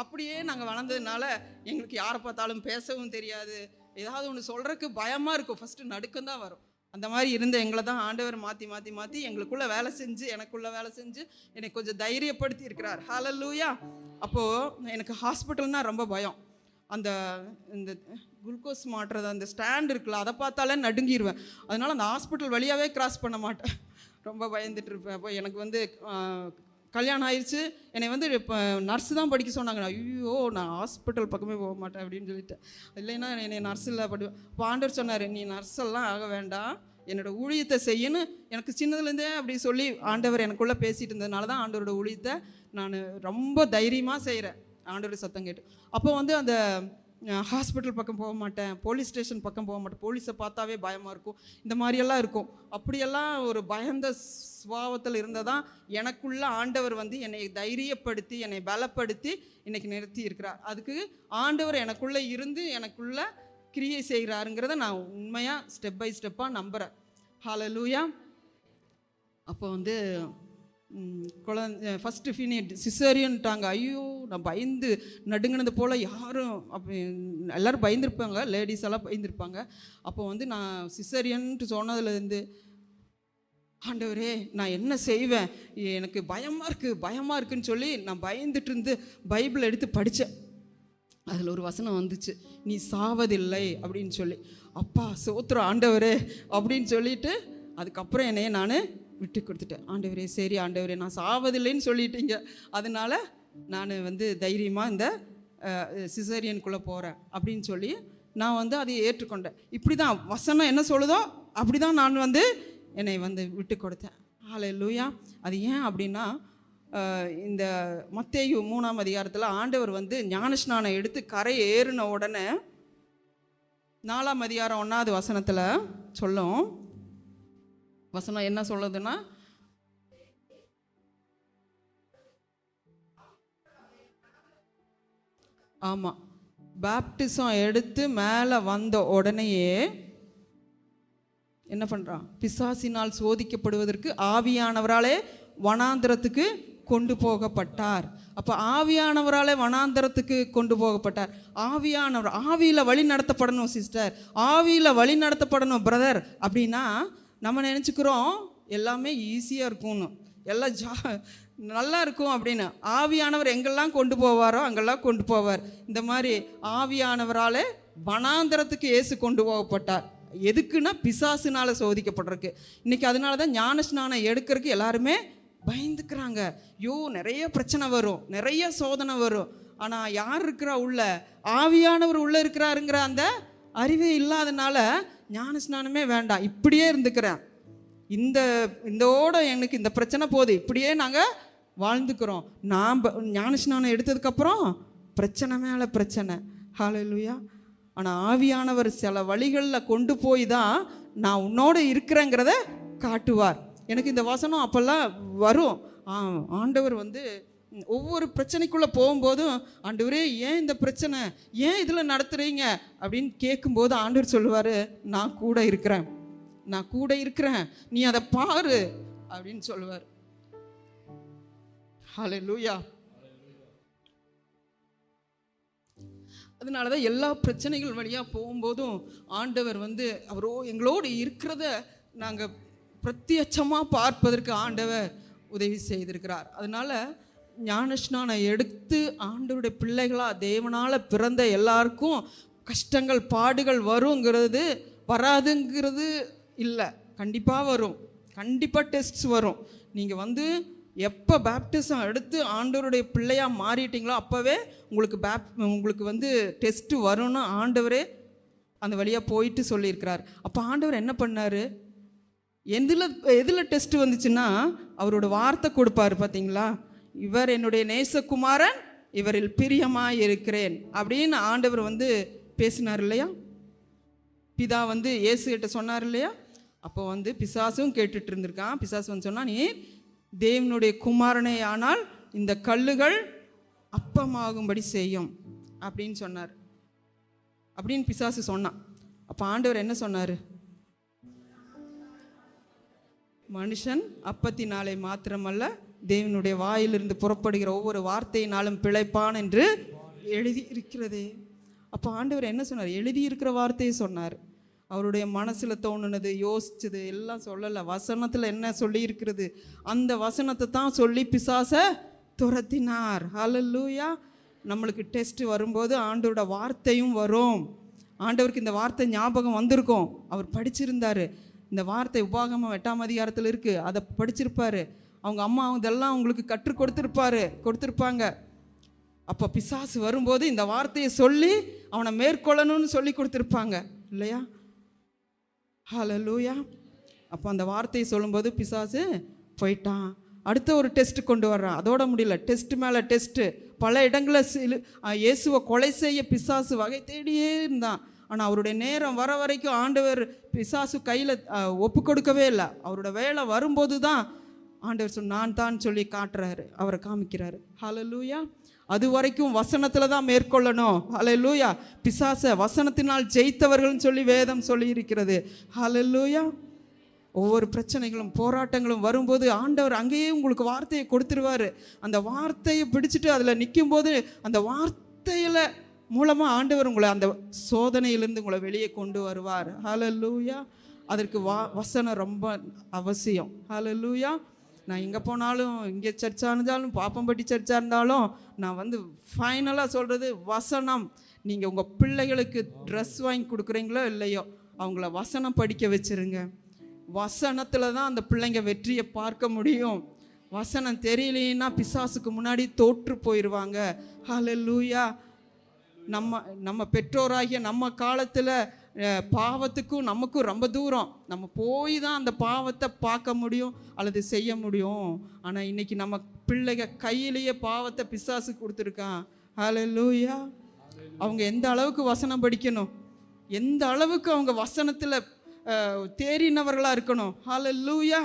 Speaker 1: அப்படியே நாங்கள் வளர்ந்ததுனால எங்களுக்கு யாரை பார்த்தாலும் பேசவும் தெரியாது. ஏதாவது ஒன்று சொல்கிறதுக்கு பயமாக இருக்கும், ஃபஸ்ட்டு நடுக்கம் தான் வரும். அந்த மாதிரி இருந்த எங்களை தான் ஆண்டவர் மாற்றி எங்களுக்குள்ளே வேலை செஞ்சு, எனக்குள்ளே வேலை செஞ்சு என்னை கொஞ்சம் தைரியப்படுத்தி இருக்கிறார். ஹல்லேலூயா. அப்போது எனக்கு ஹாஸ்பிட்டல்னால் ரொம்ப பயம். இந்த குளுக்கோஸ் மாட்டுறது அந்த ஸ்டாண்ட் இருக்குல்ல, அதை பார்த்தாலே நடுங்கிடுவேன். அதனால் அந்த ஹாஸ்பிட்டல் வழியாகவே கிராஸ் பண்ண மாட்டேன், ரொம்ப பயந்துட்டு இருப்பேன். அப்போ எனக்கு கல்யாணம் ஆயிடுச்சு, என்னை இப்போ நர்ஸு தான் படிக்க சொன்னாங்க. ஐயோ நான் ஹாஸ்பிட்டல் பக்கமே போக மாட்டேன் அப்படின்னு சொல்லிட்டேன். இல்லைன்னா என்னை நர்ஸில் படிவேன். இப்போ ஆண்டவர் சொன்னார், நீ நர்ஸெல்லாம் ஆக வேண்டாம், என்னோடய ஊழியத்தை செய்யன்னு எனக்கு சின்னதுலேருந்தே அப்படி சொல்லி ஆண்டவர் எனக்குள்ளே பேசிகிட்டு இருந்ததுனால தான் ஆண்டவரோட ஊழியத்தை நான் ரொம்ப தைரியமாக செய்கிறேன். ஆண்டவர் சத்தம் கேட்டு அப்போ அந்த ஹாஸ்பிட்டல் பக்கம் போக மாட்டேன், போலீஸ் ஸ்டேஷன் பக்கம் போக மாட்டேன், போலீஸை பார்த்தாவே பயமாக இருக்கும், இந்த மாதிரியெல்லாம் இருக்கும். அப்படியெல்லாம் ஒரு பயந்த சுபாவத்தில் இருந்ததான் எனக்குள்ள ஆண்டவர் என்னை தைரியப்படுத்தி என்னை பலப்படுத்தி இன்னைக்கு நிறுத்தி இருக்கிறார். அதுக்கு ஆண்டவர் எனக்குள்ளே இருந்து எனக்குள்ள கிரியை செய்கிறாருங்கிறத நான் உண்மையாக ஸ்டெப் பை ஸ்டெப்பாக நம்புகிறேன். ஹல்லேலூயா. அப்போ குழந்தை ஃபஸ்ட்டு ஃபினிட் சிசேரியன்ட்டாங்க. ஐயோ நான் பயந்து நடுங்கினது போல் யாரும் எல்லோரும் பயந்துருப்பாங்க, லேடிஸ் எல்லாம் பயந்துருப்பாங்க. அப்போ நான் சிசேரியன்ட்டு சொன்னதுலேருந்து ஆண்டவரே நான் என்ன செய்வேன், எனக்கு பயமாக இருக்குன்னு சொல்லி நான் பயந்துட்டு இருந்து பைபிள் எடுத்து படித்தேன். அதில் ஒரு வசனம் வந்துச்சு, நீ சாவதில்லை அப்படின்னு சொல்லி. அப்பா சோத்திரம் ஆண்டவரே அப்படின்னு சொல்லிட்டு அதுக்கப்புறம் என்னையே நான் விட்டு கொடுத்துட்டேன். ஆண்டவரே சரி ஆண்டவரே நான் சாவதில்லைன்னு சொல்லிட்டீங்க, அதனால நான் தைரியமாக இந்த சிசேரியனுக்குள்ளே போகிறேன் அப்படின்னு சொல்லி நான் அதை ஏற்றுக்கொண்டேன். இப்படி தான் வசனம் என்ன சொல்லுதோ அப்படி தான் நான் என்னை விட்டு கொடுத்தேன். ஹல்லேலூயா. அது ஏன் அப்படின்னா இந்த மத்தேயு 3ஆம் அதிகாரத்தில் ஆண்டவர் ஞானஸ்நானம் எடுத்து கரை ஏறின உடனே 4ஆம் அதிகாரம் 1ஆவது வசனத்தில் சொல்லும். வசனம் என்ன சொல்லுதுன்னா, ஆமாம், பேப்டிசம் எடுத்து மேலே வந்த உடனேயே என்ன பண்ணுறான், பிசாசினால் சோதிக்கப்படுவதற்கு ஆவியானவராலே வனாந்தரத்துக்கு கொண்டு போகப்பட்டார். அப்போ ஆவியானவராலே வனாந்தரத்துக்கு கொண்டு போகப்பட்டார். ஆவியானவர், ஆவியில் வழி நடத்தப்படணும் சிஸ்டர், ஆவியில் வழி நடத்தப்படணும் பிரதர் அப்படின்னா நம்ம நினச்சிக்கிறோம் எல்லாமே ஈஸியாக இருக்கும்னு, எல்லாம் நல்லா இருக்கும் அப்படின்னு. ஆவியானவர் எங்கெல்லாம் கொண்டு போவாரோ அங்கெல்லாம் கொண்டு போவார். இந்த மாதிரி ஆவியானவராலே வனாந்தரத்துக்கு இயேசு கொண்டு போகப்பட்டார். எதுக்குன்னா பிசாசுனால சோதிக்கப்படுறதுக்கு. இன்றைக்கி அதனால தான் ஞான ஸ்நானம் எடுக்கிறதுக்கு எல்லாருமே பயந்துக்கிறாங்க. நிறைய பிரச்சனை வரும், நிறைய சோதனை வரும். ஆனால் யார் இருக்கிறா உள்ள? ஆவியானவர் உள்ளே இருக்கிறாருங்கிற அந்த அறிவே இல்லாதனால ஞான ஸ்நானமே வேண்டாம், இப்படியே இருந்துக்கிறேன், இந்தோட எனக்கு இந்த பிரச்சனை போகுது, இப்படியே நாங்கள் வாழ்ந்துக்கிறோம். நாம் ஞான ஸ்நானம் எடுத்ததுக்கப்புறம் பிரச்சனை மேலே பிரச்சனை. ஹல்லேலூயா. ஆனால் ஆவியானவர் சில வழிகளில் கொண்டு போய் தான் நான் உன்னோட இருக்கிறேங்கிறத காட்டுவார். எனக்கு இந்த வசனம் அப்போல்லாம் வரும். ஆண்டவர் ஒவ்வொரு பிரச்சனைக்குள்ளே போகும்போதும், ஆண்டவரே ஏன் இந்த பிரச்சனை, ஏன் இதில் நடத்துகிறீங்க அப்படின்னு கேட்கும்போது ஆண்டவர் சொல்லுவார், நான் கூட இருக்கிறேன், நான் கூட இருக்கிறேன், நீ அதை பாரு அப்படின்னு சொல்லுவார். ஹல்லேலூயா. அதனால தான் எல்லா பிரச்சனைகள் வழியாக போகும்போதும் ஆண்டவர் அவரோ எங்களோடு இருக்கிறத நாங்கள் பிரத்யட்சமாக பார்ப்பதற்கு ஆண்டவர் உதவி செய்திருக்கிறார். அதனால் ஞானஸ்நானம் எடுத்து ஆண்டவருடைய பிள்ளைகளாக தேவனால் பிறந்த எல்லாருக்கும் கஷ்டங்கள் பாடுகள் வருங்கிறது வராதுங்கிறது இல்லை, கண்டிப்பாக வரும், கண்டிப்பாக டெஸ்ட்ஸ் வரும். நீங்கள் எப்போ பேப்டிசம் எடுத்து ஆண்டவருடைய பிள்ளையாக மாறிட்டீங்களோ அப்போவே உங்களுக்கு டெஸ்ட்டு வரும்னு ஆண்டவரே அந்த வழியாக போயிட்டு சொல்லியிருக்கிறார். அப்போ ஆண்டவர் என்ன பண்ணார்? எதில் டெஸ்ட்டு வந்துச்சுன்னா அவரோட வார்த்தை கொடுப்பார். பார்த்தீங்களா, இவர் என்னுடைய நேசகுமாரன், இவரில் பிரியமாக இருக்கிறேன் அப்படின்னு ஆண்டவர் பேசினார் இல்லையா? பிதா இயேசுகிட்ட சொன்னார் இல்லையா? அப்போ பிசாசும் கேட்டுட்டு இருந்திருக்கான். பிசாசு சொன்னால், நீ தேவனுடைய குமாரனே ஆனால் இந்த கல்லுகள் அப்பமாகும்படி செய்யும் அப்படின்னு சொன்னார். அப்படின்னு பிசாசு சொன்னான். அப்போ ஆண்டவர் என்ன சொன்னார்? மனுஷன் அப்பத்தினாலே மாத்திரமல்ல தேவனுடைய வாயிலிருந்து புறப்படுகிற ஒவ்வொரு வார்த்தையினாலும் பிழைப்பான் என்று எழுதி இருக்கிறதே. அப்போ ஆண்டவர் என்ன சொன்னார்? எழுதி இருக்கிற வார்த்தையை சொன்னார். அவருடைய மனசில் தோணுனது, யோசிச்சது எல்லாம் சொல்லலை. வசனத்தில் என்ன சொல்லி இருக்கிறது அந்த வசனத்தை தான் சொல்லி பிசாசை துரத்தினார். ஹல்லேலூயா. நம்மளுக்கு டெஸ்ட் வரும்போது ஆண்டவரோட வார்த்தையும் வரும். ஆண்டவருக்கு இந்த வார்த்தை ஞாபகம் வந்திருக்கும், அவர் படிச்சிருந்தார். இந்த வார்த்தை உபாகமம் 8ஆம் அதிகாரத்தில் இருக்குது, அதை படிச்சிருப்பார். அவங்க அம்மா இதெல்லாம் உங்களுக்கு கற்றுக் கொடுத்துருப்பாங்க. அப்போ பிசாசு வரும்போது இந்த வார்த்தையை சொல்லி அவனை மேற்கொள்ளணும்னு சொல்லி கொடுத்துருப்பாங்க இல்லையா? ஹல்லேலூயா. அப்போ அந்த வார்த்தையை சொல்லும்போது பிசாசு போயிட்டான். அடுத்த ஒரு டெஸ்ட் கொண்டு வர்றான். அதோட முடியல, டெஸ்ட் மேலே டெஸ்ட்டு. பல இடங்களில் இயேசுவை கொலை செய்ய பிசாசு வகை தேடியே இருந்தான். ஆனால் அவருடைய நேரம் வர வரைக்கும் ஆண்டவர் பிசாசு கையில் ஒப்பு கொடுக்கவே இல்லை. அவரோட வேலை வரும்போது தான் ஆண்டவர் நான் தான் சொல்லி காட்டுறாரு, அவரை காமிக்கிறாரு. ஹல்லேலூயா. அது வரைக்கும் வசனத்தில் தான் மேற்கொள்ளணும். ஹல்லேலூயா. பிசாசை வசனத்தினால் ஜெயித்தவர்கள்னு சொல்லி வேதம் சொல்லி இருக்கிறது. ஹல்லேலூயா. ஒவ்வொரு பிரச்சனைகளும் போராட்டங்களும் வரும்போது ஆண்டவர் அங்கேயே உங்களுக்கு வார்த்தையை கொடுத்துருவார். அந்த வார்த்தையை பிடிச்சிட்டு அதில் நிற்கும்போது அந்த வார்த்தையில் மூலமாக ஆண்டவர் உங்களை அந்த சோதனையிலேருந்து உங்களை வெளியே கொண்டு வருவார். ஹல்லேலூயா. அதற்கு வசனம் ரொம்ப அவசியம். ஹல்லேலூயா. நான் எங்கே போனாலும், இங்கே சர்ச்சாக இருந்தாலும், பாப்பம்பட்டி சர்ச்சாக இருந்தாலும், நான் ஃபைனலாக சொல்கிறது வசனம். நீங்கள் உங்கள் பிள்ளைகளுக்கு ட்ரெஸ் வாங்கி கொடுக்குறீங்களோ இல்லையோ, அவங்கள வசனம் படிக்க வச்சுருங்க. வசனத்தில் தான் அந்த பிள்ளைங்க வெற்றியை பார்க்க முடியும். வசனம் தெரியலேன்னா பிசாசுக்கு முன்னாடி தோற்று போயிடுவாங்க. ஹல்லேலூயா. நம்ம பெற்றோராகிய நம்ம காலத்தில் பாவத்துக்கும் நமக்கும் ரொம்ப தூரம். நம்ம போய் தான் அந்த பாவத்தை பார்க்க முடியும் அல்லது செய்ய முடியும். ஆனால் இன்றைக்கி நம்ம பிள்ளைங்க கையிலேயே பாவத்தை பிசாசு கொடுத்துருக்கான். ஹல்லேலூயா. அவங்க எந்த அளவுக்கு வசனம் படிக்கணும், எந்த அளவுக்கு அவங்க வசனத்தில் தேறினவர்களாக இருக்கணும். ஹல்லேலூயா.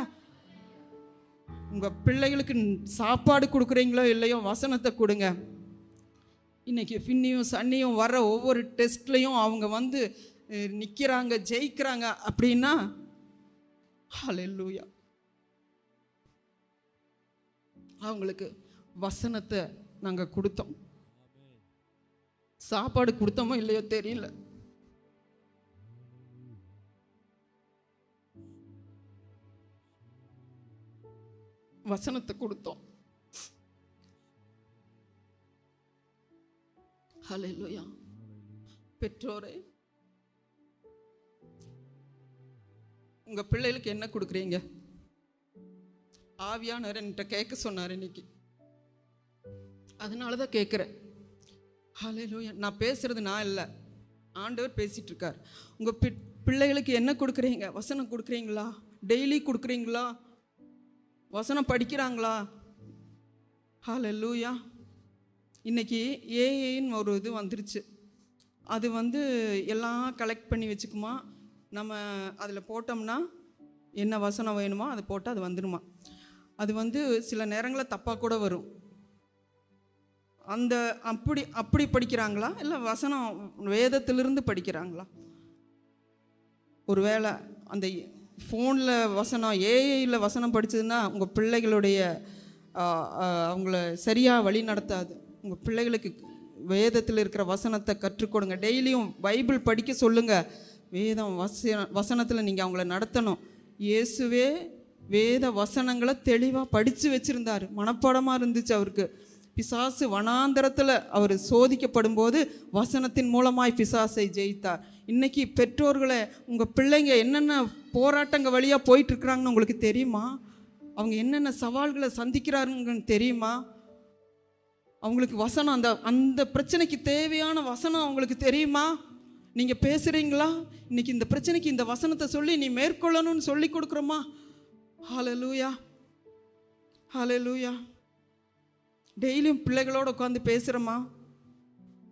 Speaker 1: உங்கள் பிள்ளைகளுக்கு சாப்பாடு கொடுக்குறீங்களோ இல்லையோ, வசனத்தை கொடுங்க. இன்றைக்கி ஃபின்னியும் சன்னியும் வர ஒவ்வொரு டெஸ்ட்லேயும் அவங்க நிற்கிறாங்க, ஜெயிக்கிறாங்க அப்படின்னா ஹல்லேலூயா. அவங்களுக்கு வசனத்தை நாங்கள் கொடுத்தோம். சாப்பாடு கொடுத்தோமோ இல்லையோ தெரியல. வசனத்தை கொடுத்தோம். ஹல்லேலூயா. பெற்றோரே, உங்க பிள்ளைகளுக்கு என்ன கொடுக்குறீங்க? ஆவியானவர் என்கிட்ட கேட்க சொன்னார் இன்னைக்கு, அதனால தான் கேட்குறேன். ஹல்லேலூயா. நான் பேசுறது நான் இல்லை, ஆண்டவர் பேசிட்டு இருக்கார். உங்க பிள்ளைகளுக்கு என்ன கொடுக்குறீங்க? வசனம் கொடுக்குறீங்களா? டெய்லி கொடுக்குறீங்களா? வசனம் படிக்கிறாங்களா? ஹல்லேலூயா. இன்னைக்கு ஏஐன்னு ஒரு இது வந்துருச்சு. அது எல்லாம் கலெக்ட் பண்ணி வச்சுக்குமா. நம்ம அதில் போட்டோம்னா என்ன வசனம் வேணுமோ அதை போட்டால் அது வந்துடுமா. அது சில நேரங்களில் தப்பாக கூட வரும். அந்த அப்படி படிக்கிறாங்களா, இல்லை வசனம் வேதத்திலிருந்து படிக்கிறாங்களா? ஒருவேளை அந்த ஃபோனில் வசனம், ஏஐயில் வசனம் படித்ததுன்னா உங்கள் பிள்ளைகளுடைய அவங்கள சரியாக வழி நடத்தாது. உங்கள் பிள்ளைகளுக்கு வேதத்தில் இருக்கிற வசனத்தை கற்றுக் கொடுங்க. டெய்லியும் பைபிள் படிக்க சொல்லுங்கள். வேதம் வசனத்தில் நீங்கள் அவங்கள நடத்தணும். இயேசுவே வேத வசனங்களை தெளிவாக படித்து வச்சுருந்தார், மனப்பாடமாக இருந்துச்சு அவருக்கு. பிசாசு வனாந்தரத்தில் அவர் சோதிக்கப்படும் போது வசனத்தின் மூலமாய் பிசாசை ஜெயித்தார். இன்றைக்கி பெற்றோர்களை, உங்கள் பிள்ளைங்க என்னென்ன போராட்டங்கள் வழியாக போயிட்டுருக்குறாங்கன்னு உங்களுக்கு தெரியுமா? அவங்க என்னென்ன சவால்களை சந்திக்கிறாருங்கன்னு தெரியுமா? அவங்களுக்கு வசனம், அந்த பிரச்சனைக்கு தேவையான வசனம் அவங்களுக்கு தெரியுமா? நீங்கள் பேசுகிறீங்களா? இன்றைக்கி இந்த பிரச்சனைக்கு இந்த வசனத்தை சொல்லி நீ மேற்கொள்ளணும்னு சொல்லி கொடுக்குறோமா? ஹல்லேலூயா, ஹல்லேலூயா. டெய்லியும் பிள்ளைகளோடு உட்காந்து பேசுகிறோமா?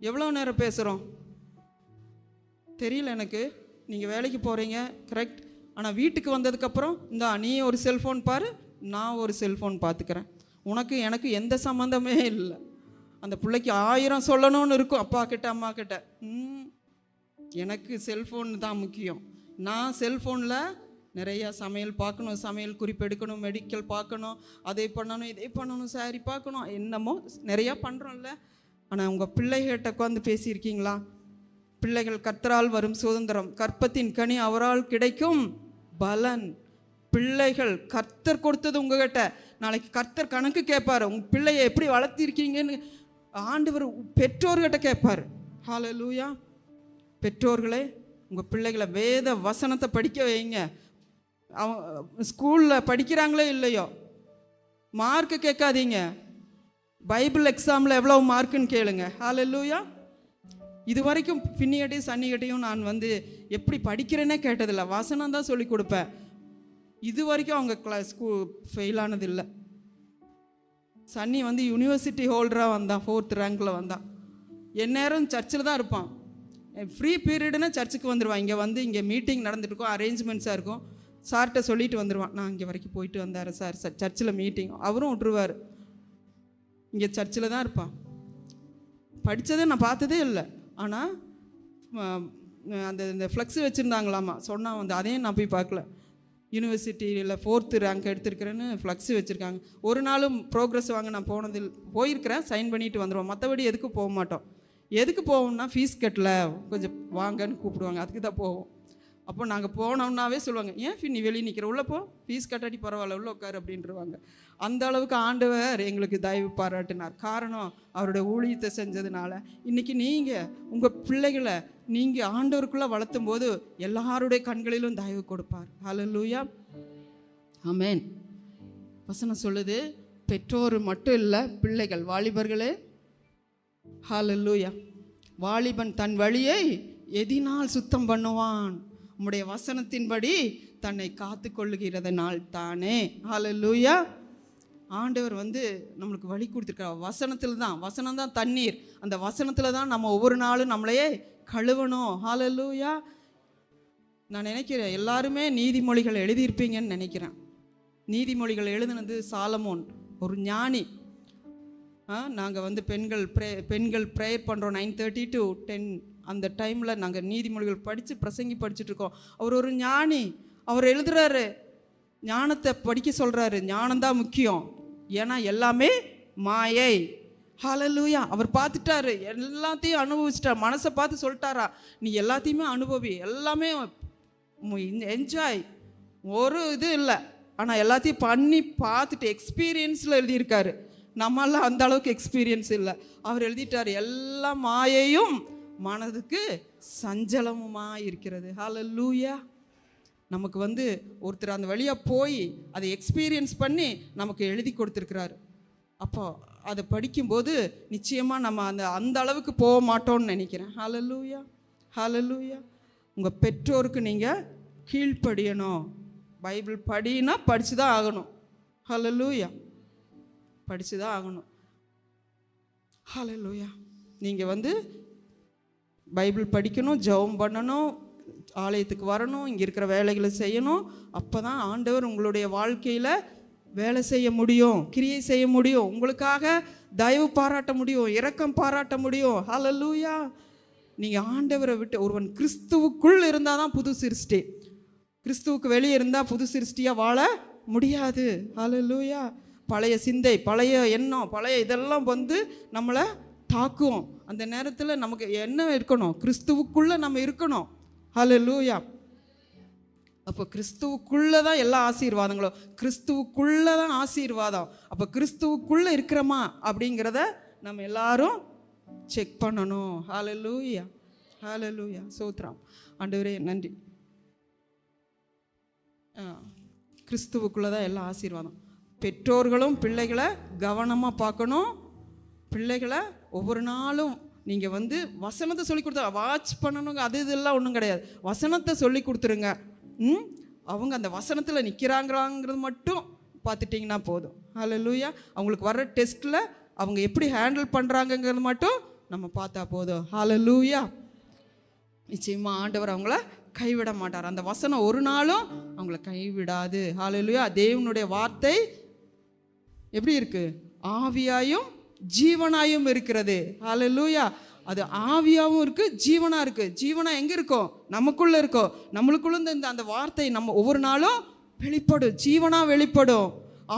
Speaker 1: எவ்வளோ நேரம் பேசுகிறோம் தெரியல எனக்கு. நீங்கள் வேலைக்கு போகிறீங்க, கரெக்ட். ஆனால் வீட்டுக்கு வந்ததுக்கப்புறம் நீ ஒரு செல்ஃபோன் பாரு, நான் ஒரு செல்ஃபோன் பார்த்துக்கிறேன். உனக்கு எனக்கு எந்த சம்மந்தமே இல்லை. அந்த பிள்ளைக்கு 1000 சொல்லணும்னு இருக்கும் அப்பா கிட்ட அம்மா கிட்ட. எனக்கு செல்ஃபோன் தான் முக்கியம். நான் செல்ஃபோனில் நிறையா சமையல் பார்க்கணும், சமையல் குறிப்பு எடுக்கணும், மெடிக்கல் பார்க்கணும், அதை பண்ணணும், இதை பண்ணணும், சாரி பார்க்கணும், என்னமோ நிறையா பண்ணுறோம்ல. ஆனால் உங்கள் பிள்ளைகிட்ட உட்காந்து பேசியிருக்கீங்களா? பிள்ளைகள் கர்த்தரால் வரும் சுதந்திரம், கற்பத்தின் கனி அவரால் கிடைக்கும் பலன். பிள்ளைகள் கர்த்தர் கொடுத்தது உங்ககிட்ட. நாளைக்கு கர்த்தர் கணக்கு கேட்பார். உங்கள் பிள்ளையை எப்படி வளர்த்திருக்கீங்கன்னு ஆண்டவர் பெற்றோர்கிட்ட கேட்பார். ஹல்லேலூயா. பெற்றோர்களே, உங்கள் பிள்ளைகளை வேத வசனத்தை படிக்க வைங்க. அவங்க ஸ்கூலில் படிக்கிறாங்களோ இல்லையோ, மார்க்கு கேட்காதீங்க. பைபிள் எக்ஸாமில் எவ்வளோ மார்க்குன்னு கேளுங்க. ஹல்லேலூயா. இது வரைக்கும் பின்னிகட்டையும் சன்னிகட்டையும் நான் எப்படி படிக்கிறேன்னே கேட்டதில்லை. வசனம் தான் சொல்லி கொடுப்பேன். இது வரைக்கும் அவங்க ஸ்கூல் ஃபெயிலானதில்லை. சன்னி யூனிவர்சிட்டி ஹோல்டராக வந்தான், 4th ரேங்கில் வந்தான். எந்நேரம் சர்ச்சில் தான் இருப்பான். ஃப்ரீ பீரியடுன்னா சர்ச்சுக்கு வந்துடுவான். இங்கே மீட்டிங் நடந்துட்டு இருக்கும், அரேஞ்ச்மெண்ட்ஸாக இருக்கும். சார்கிட்ட சொல்லிட்டு வந்துடுவான், நான் இங்கே வரைக்கும் போயிட்டு வந்தார் சார், சர்ச்சில் மீட்டிங். அவரும் விட்டுருவார், இங்கே சர்ச்சில் தான் இருப்பான். படித்ததே நான் பார்த்ததே இல்லை. ஆனால் இந்த ஃப்ளெக்ஸு வச்சுருந்தாங்களாமா, சொன்னால் அதையும் நான் போய் பார்க்கல. யூனிவர்சிட்டியில் 4th ரேங்க் எடுத்திருக்கிறேன்னு ஃப்ளெக்ஸு வச்சுருக்காங்க. ஒரு நாளும் ப்ரோக்ரஸ் வாங்க நான் போயிருக்கிறேன், சைன் பண்ணிட்டு வந்துடுவோம். மற்றபடி எதுக்கு போக மாட்டோம். எதுக்கு போவோம்னா ஃபீஸ் கட்டல, கொஞ்சம் வாங்கன்னு கூப்பிடுவாங்க, அதுக்கு தான் போவோம். அப்போ நாங்கள் போனோம்னாவே சொல்லுவாங்க, ஏன் நீ வெளியே நிற்கிற, உள்ளே போ, ஃபீஸ் கட்டாட்டி பரவாயில்ல, உள்ளே உட்காரு அப்படின்றவாங்க. அந்த அளவுக்கு ஆண்டவர் எங்களுக்கு தயவு பாராட்டினார். காரணம் அவருடைய ஊழியத்தை செஞ்சதுனால. இன்றைக்கி நீங்கள் உங்கள் பிள்ளைகளை நீங்கள் ஆண்டவருக்குள்ளே வளர்த்தும் போது எல்லாருடைய கண்களிலும் தயவு கொடுப்பார். ஹல்லேலூயா, ஆமென். வசனம் சொல்லுது, பெற்றோர் மட்டும் இல்லை, பிள்ளைகள், வாலிபர்களே. ஹல்லேலூயா. வாலிபன் தன் வழியை எதினால் சுத்தம் பண்ணுவான், உம்முடைய வசனத்தின்படி தன்னை காத்து கொள்ளுகிறதனால் தானே. ஹல்லேலூயா. ஆண்டவர் நம்மளுக்கு வழி கொடுத்துருக்கார். வசனத்தில் தான், வசனம் தான் தண்ணீர். அந்த வசனத்தில் தான் நம்ம ஒவ்வொரு நாளும் நம்மளையே கழுவணும். ஹல்லேலூயா. நான் நினைக்கிறேன் எல்லாருமே நீதிமொழிகள் எழுதியிருப்பீங்கன்னு நினைக்கிறேன். நீதிமொழிகள் எழுதுனது சாலமோன், ஒரு ஞானி. நாங்கள் பெண்கள் ப்ரேயர் பண்ணுறோம் 9:30 to 10 அந்த டைமில் நாங்கள் நீதிமொழிகள் படிச்சுட்ருக்கோம். அவர் ஒரு ஞானி. அவர் எழுதுறாரு, ஞானத்தை படிக்க சொல்கிறாரு. ஞானம்தான் முக்கியம். ஏன்னா எல்லாமே மாயை. ஹல்லேலூயா. அவர் பார்த்துட்டாரு, எல்லாத்தையும் அனுபவிச்சிட்டார். மனசை பார்த்து சொல்லிட்டாரா, நீ எல்லாத்தையுமே அனுபவி, எல்லாமே என்ஜாய், ஒரு இது இல்லை. ஆனால் எல்லாத்தையும் பண்ணி பார்த்துட்டு எக்ஸ்பீரியன்ஸில் எழுதியிருக்காரு. நம்மளாம் அந்த அளவுக்கு எக்ஸ்பீரியன்ஸ் இல்லை. அவர் எழுதிட்டார், எல்லா மாயையும் மனதுக்கு சஞ்சலமுமா இருக்கிறது. ஹல்லேலூயா. நமக்கு ஒருத்தர் அந்த வழியாக போய் அதை எக்ஸ்பீரியன்ஸ் பண்ணி நமக்கு எழுதி கொடுத்துருக்கிறாரு. அப்போ அதை படிக்கும்போது நிச்சயமாக நம்ம அந்த அளவுக்கு போக மாட்டோம்னு நினைக்கிறேன். ஹல்லேலூயா, ஹல்லேலூயா. உங்கள் பெற்றோருக்கு நீங்கள் கீழ்ப்படியணும். பைபிள் படினா படித்து தான் ஆகணும். ஹல்லேலூயா, படித்து தான் ஆகணும். ஹல்லேலூயா. நீங்கள் பைபிள் படிக்கணும், ஜெபம் பண்ணணும், ஆலயத்துக்கு வரணும், இங்கே இருக்கிற வேலைகளை செய்யணும். அப்போ தான் ஆண்டவர் உங்களுடைய வாழ்க்கையில் வேலை செய்ய முடியும், கிரியை செய்ய முடியும், உங்களுக்காக தயவு பாராட்ட முடியும், இரக்கம் பாராட்ட முடியும். ஹல்லேலூயா. நீங்கள் ஆண்டவரை விட்டு, ஒருவன் கிறிஸ்துவுக்குள் இருந்தால் தான் புது சிருஷ்டி. கிறிஸ்துவுக்கு வெளியே இருந்தால் புது சிருஷ்டியாக வாழ முடியாது. ஹல்லேலூயா. பழைய சிந்தை, பழைய எண்ணம், பழைய இதெல்லாம் நம்மளை தாக்கும். அந்த நேரத்தில் நமக்கு என்ன இருக்கணும்? கிறிஸ்துவுக்குள்ளே நம்ம இருக்கணும். ஹல்லேலூயா. அப்போ கிறிஸ்துவுக்குள்ளே தான் எல்லா ஆசீர்வாதங்களும், கிறிஸ்துவுக்குள்ளே தான் ஆசீர்வாதம். அப்போ கிறிஸ்துவுக்குள்ளே இருக்கிறோமா அப்படிங்கிறத நம்ம எல்லாரும் செக் பண்ணணும். ஹல்லேலூயா, ஹல்லேலூயா. சோத்ராம். ஆண்டவரே நன்றி. கிறிஸ்துவுக்குள்ளே தான் எல்லா ஆசீர்வாதம். பெற்றோர்களும் பிள்ளைகளை கவனமாக பார்க்கணும். பிள்ளைகளை ஒவ்வொரு நாளும் நீங்கள் வசனத்தை சொல்லி கொடுத்தா வாட்ச் பண்ணணுங்க, அது இதெல்லாம் ஒன்றும் கிடையாது. வசனத்தை சொல்லி கொடுத்துருங்க. அவங்க அந்த வசனத்தில் நிற்கிறாங்கிறாங்கிறது மட்டும் பார்த்துட்டிங்கன்னா போதும். ஹல்லேலூயா. அவங்களுக்கு வர்ற டெஸ்ட்டில் அவங்க எப்படி ஹேண்டில் பண்ணுறாங்கங்கிறது மட்டும் நம்ம பார்த்தா போதும். ஹல்லேலூயா. நிச்சயமாக ஆண்டவர் அவங்கள கைவிட மாட்டார். அந்த வசனம் ஒரு நாளும் அவங்கள கைவிடாது. ஹல்லேலூயா. தேவனுடைய வார்த்தை எப்படி இருக்கு? ஆவியாயும் ஜீவனாயும் இருக்கிறது. ஹல்லேலூயா. அது ஆவியாகவும் இருக்குது, ஜீவனாக இருக்குது. ஜீவனாக எங்கே இருக்கோ? நமக்குள்ளே இருக்கோ. நம்மளுக்குள்ள அந்த வார்த்தை நம்ம ஒவ்வொரு நாளும் வெளிப்படும், ஜீவனாக வெளிப்படும்.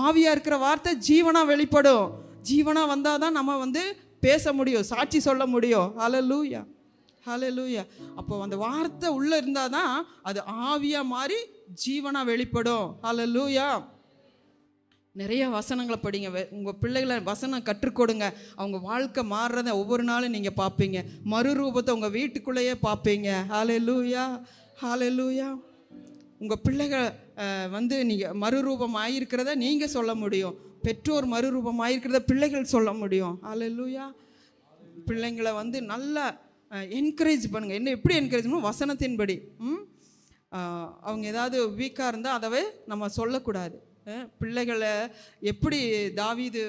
Speaker 1: ஆவியாக இருக்கிற வார்த்தை ஜீவனாக வெளிப்படும். ஜீவனாக வந்தால் தான் நம்ம பேச முடியும், சாட்சி சொல்ல முடியும். ஹல்லேலூயா, ஹல்லேலூயா. அப்போ அந்த வார்த்தை உள்ளே இருந்தால் தான் அது ஆவியாக மாறி ஜீவனாக வெளிப்படும். ஹல்லேலூயா. நிறைய வசனங்களை படிங்க. உங்கள் பிள்ளைகளை வசனம் கற்றுக்கொடுங்க. அவங்க வாழ்க்கை மாறுறத ஒவ்வொரு நாளும் நீங்கள் பார்ப்பீங்க. மறுரூபத்தை உங்கள் வீட்டுக்குள்ளேயே பார்ப்பீங்க. ஹல்லேலூயா, ஹல்லேலூயா. உங்கள் பிள்ளைகள் நீங்கள் மறுரூபம் ஆகியிருக்கிறத நீங்கள் சொல்ல முடியும். பெற்றோர் மறுரூபம் ஆகியிருக்கிறத பிள்ளைகள் சொல்ல முடியும். ஹல்லேலூயா. பிள்ளைங்களை நல்லா என்கரேஜ் பண்ணுங்கள். என்ன எப்படி என்கரேஜ் பண்ணணும்? வசனத்தின்படி. அவங்க ஏதாவது வீக்காக இருந்தால் அதவே நம்ம சொல்லக்கூடாது. பிள்ளைகளை எப்படி தாவீது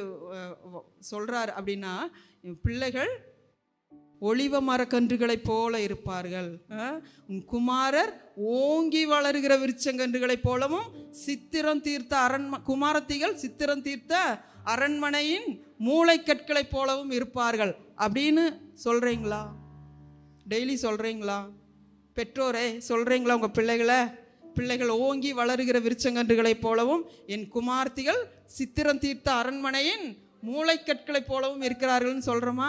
Speaker 1: சொல்கிறார் அப்படின்னா, பிள்ளைகள் ஒளிவ மரக்கன்றுகளைப் போல இருப்பார்கள், குமாரர் ஓங்கி வளருகிற விருட்சங்கன்றுகளைப் போலவும் சித்திரம் தீர்த்த குமாரத்திகள் சித்திரம் தீர்த்த அரண்மனையின் மூளைக்கற்களைப் போலவும் இருப்பார்கள் அப்படின்னு சொல்கிறீங்களா? டெய்லி சொல்கிறீங்களா? பெற்றோரே சொல்கிறீங்களா? உங்கள் பிள்ளைகள் ஓங்கி வளருகிற விருட்சங்கன்றுகளைப் போலவும் என் குமார்த்திகள் சித்திரம் தீர்த்த அரண்மனையின் மூளைக்கற்களைப் போலவும் இருக்கிறார்கள்னு சொல்கிறோமா?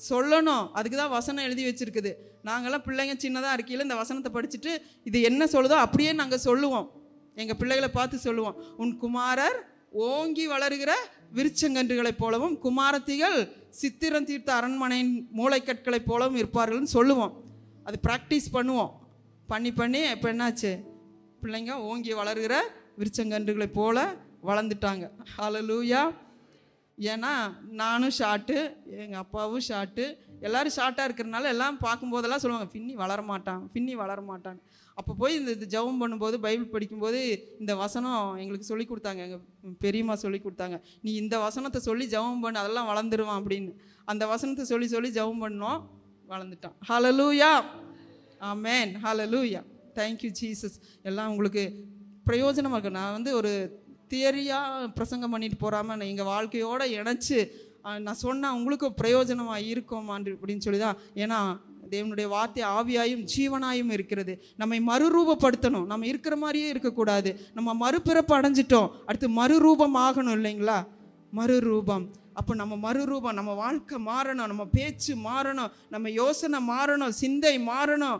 Speaker 1: சொல்லணும். அதுக்கு தான் வசனம் எழுதி வச்சுருக்குது. நாங்கள்லாம் பிள்ளைங்க சின்னதாக இருக்கையில் இந்த வசனத்தை படிச்சுட்டு இது என்ன சொல்லுதோ அப்படியே நாங்கள் சொல்லுவோம். எங்கள் பிள்ளைகளை பார்த்து சொல்லுவோம், உன் குமாரர் ஓங்கி வளருகிற விருட்சங்கன்றுகளைப் போலவும் குமாரத்திகள் சித்திரம் தீர்த்த அரண்மனையின் மூளைக்கற்களைப் போலவும் இருப்பார்கள்னு சொல்லுவோம். அது ப்ராக்டிஸ் பண்ணுவோம். பண்ணி இப்போ என்னாச்சு? பிள்ளைங்க ஓங்கி வளருகிற விருட்சங்கன்றுகளை போல வளர்ந்துட்டாங்க. ஹல்லேலூயா. ஏன்னா நானும் ஷார்ட்டு, எங்கள் அப்பாவும் ஷார்ட்டு, எல்லோரும் ஷார்ட்டாக இருக்கிறனால எல்லாம் பார்க்கும்போதெல்லாம் சொல்லுவாங்க, பின்னி வளரமாட்டான். அப்போ போய் இந்த ஜெபம் பண்ணும்போது, பைபிள் படிக்கும்போது இந்த வசனம் எங்களுக்கு சொல்லி கொடுத்தாங்க. எங்கள் பெரியம்மா சொல்லி கொடுத்தாங்க, நீ இந்த வசனத்தை சொல்லி ஜெபம் பண்ணு, அதெல்லாம் வளர்ந்துருவான் அப்படின்னு. அந்த வசனத்தை சொல்லி ஜெபம் பண்ணோம், வளர்ந்துட்டான். ஹல்லேலூயா, ஆமென், ஹல்லேலூயா. Thank you Jesus. எல்லாம் உங்களுக்கு பிரயோஜனமாக இருக்கும். நான் ஒரு தியரியாக பிரசங்கம் பண்ணிட்டு போகாமல் நான் எங்கள் வாழ்க்கையோடு இணைச்சி நான் சொன்னால் உங்களுக்கு பிரயோஜனமாக இருக்குமான் அப்படின்னு சொல்லி தான். ஏன்னா தேவனுடைய வார்த்தை ஆவியாயும் ஜீவனாயும் இருக்கிறது. நம்மை மறுரூபப்படுத்தணும். நம்ம இருக்கிற மாதிரியே இருக்கக்கூடாது. நம்ம மறுபிறப்பு அடைஞ்சிட்டோம், அடுத்து மறுரூபம் ஆகணும் இல்லைங்களா? மறுரூபம். அப்போ நம்ம மறுரூபம், நம்ம வாழ்க்கை மாறணும், நம்ம பேச்சு மாறணும், நம்ம யோசனை மாறணும், சிந்தை மாறணும்.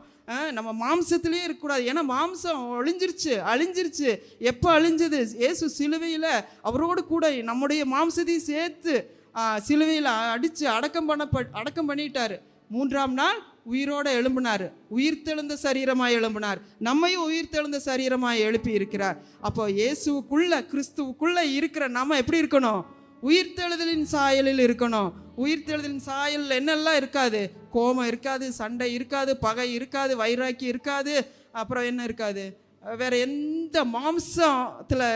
Speaker 1: நம்ம மாம்சத்திலேயே இருக்கக்கூடாது. ஏன்னா மாம்சம் அழிஞ்சிருச்சு. எப்போ அழிஞ்சது? இயேசு சிலுவையில் அவரோடு கூட நம்முடைய மாம்சத்தையும் சேர்த்து சிலுவையில் அடித்து அடக்கம் பண்ணிட்டார். 3ஆம் நாள் உயிரோடு எழும்பினார். உயிர்த்தெழுந்த சரீரமாய் எழும்பினார். நம்மையும் உயிர்த்தெழுந்த சரீரமாய் எழுப்பி இருக்கிறார். அப்போ இயேசுக்குள்ள, கிறிஸ்துவுக்குள்ள இருக்கிற நம்ம எப்படி இருக்கணும்? உயிர்த்தெழுதலின் சாயலில் இருக்கணும். உயிர்த்தெழுதலின் சாயலில் என்னெல்லாம் இருக்காது? கோபம் இருக்காது, சண்டை இருக்காது, பகை இருக்காது, வைராக்கி இருக்காது. அப்புறம் என்ன இருக்காது? வேற எந்த மாம்சத்தில்,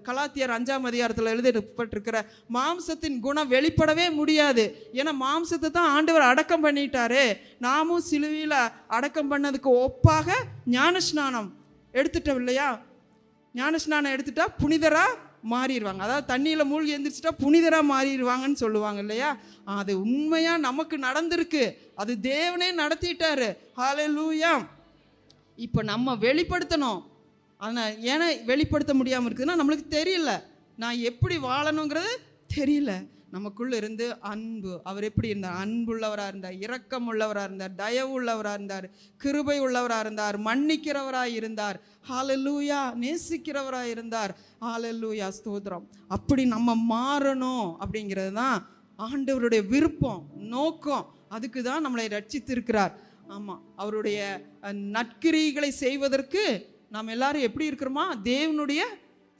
Speaker 1: கலாத்தியர் 5ஆம் அதிகாரத்தில் எழுதப்பட்டிருக்கிற மாம்சத்தின் குணம் வெளிப்படவே முடியாது. ஏன்னா மாம்சத்தை தான் ஆண்டவர் அடக்கம் பண்ணிட்டாரு. நாமும் சிலுவையில் அடக்கம் பண்ணதுக்கு ஒப்பாக ஞானஸ்நானம் எடுத்துட்டோம் இல்லையா? ஞானஸ்நானம் எடுத்துட்டா புனிதரா மாறிடுவாங்க. அதாவது தண்ணியில் மூழ்கி எழுந்திரிச்சிட்டா புனிதராக மாறிடுவாங்கன்னு சொல்லுவாங்க இல்லையா? அது உண்மையாக நமக்கு நடந்திருக்கு. அது தேவனே நடத்திட்டாரு. ஹல்லேலூயா. இப்போ நம்ம வெளிப்படுத்தணும். ஆனால் ஏன்னா வெளிப்படுத்த முடியாமல் இருக்குதுன்னா நம்மளுக்கு தெரியல, நான் எப்படி வாழணுங்கிறது தெரியல. நமக்குள்ளே இருந்து அன்பு, அவர் எப்படி இருந்தார்? அன்புள்ளவராக இருந்தார், இரக்கம் உள்ளவராக இருந்தார், தயவு உள்ளவராக இருந்தார், கிருபை உள்ளவராக இருந்தார், மன்னிக்கிறவராக இருந்தார். ஹல்லேலூயா. நேசிக்கிறவராக இருந்தார். ஹல்லேலூயா, ஸ்தோத்திரம். அப்படி நம்ம மாறணும் அப்படிங்கிறது தான் ஆண்டவருடைய விருப்பம், நோக்கம். அதுக்கு தான் நம்மளை ரட்சித்திருக்கிறார். ஆமாம், அவருடைய நற்கிரியைகளை செய்வதற்கு நாம் எல்லாரும் எப்படி இருக்கிறோமா? தேவனுடைய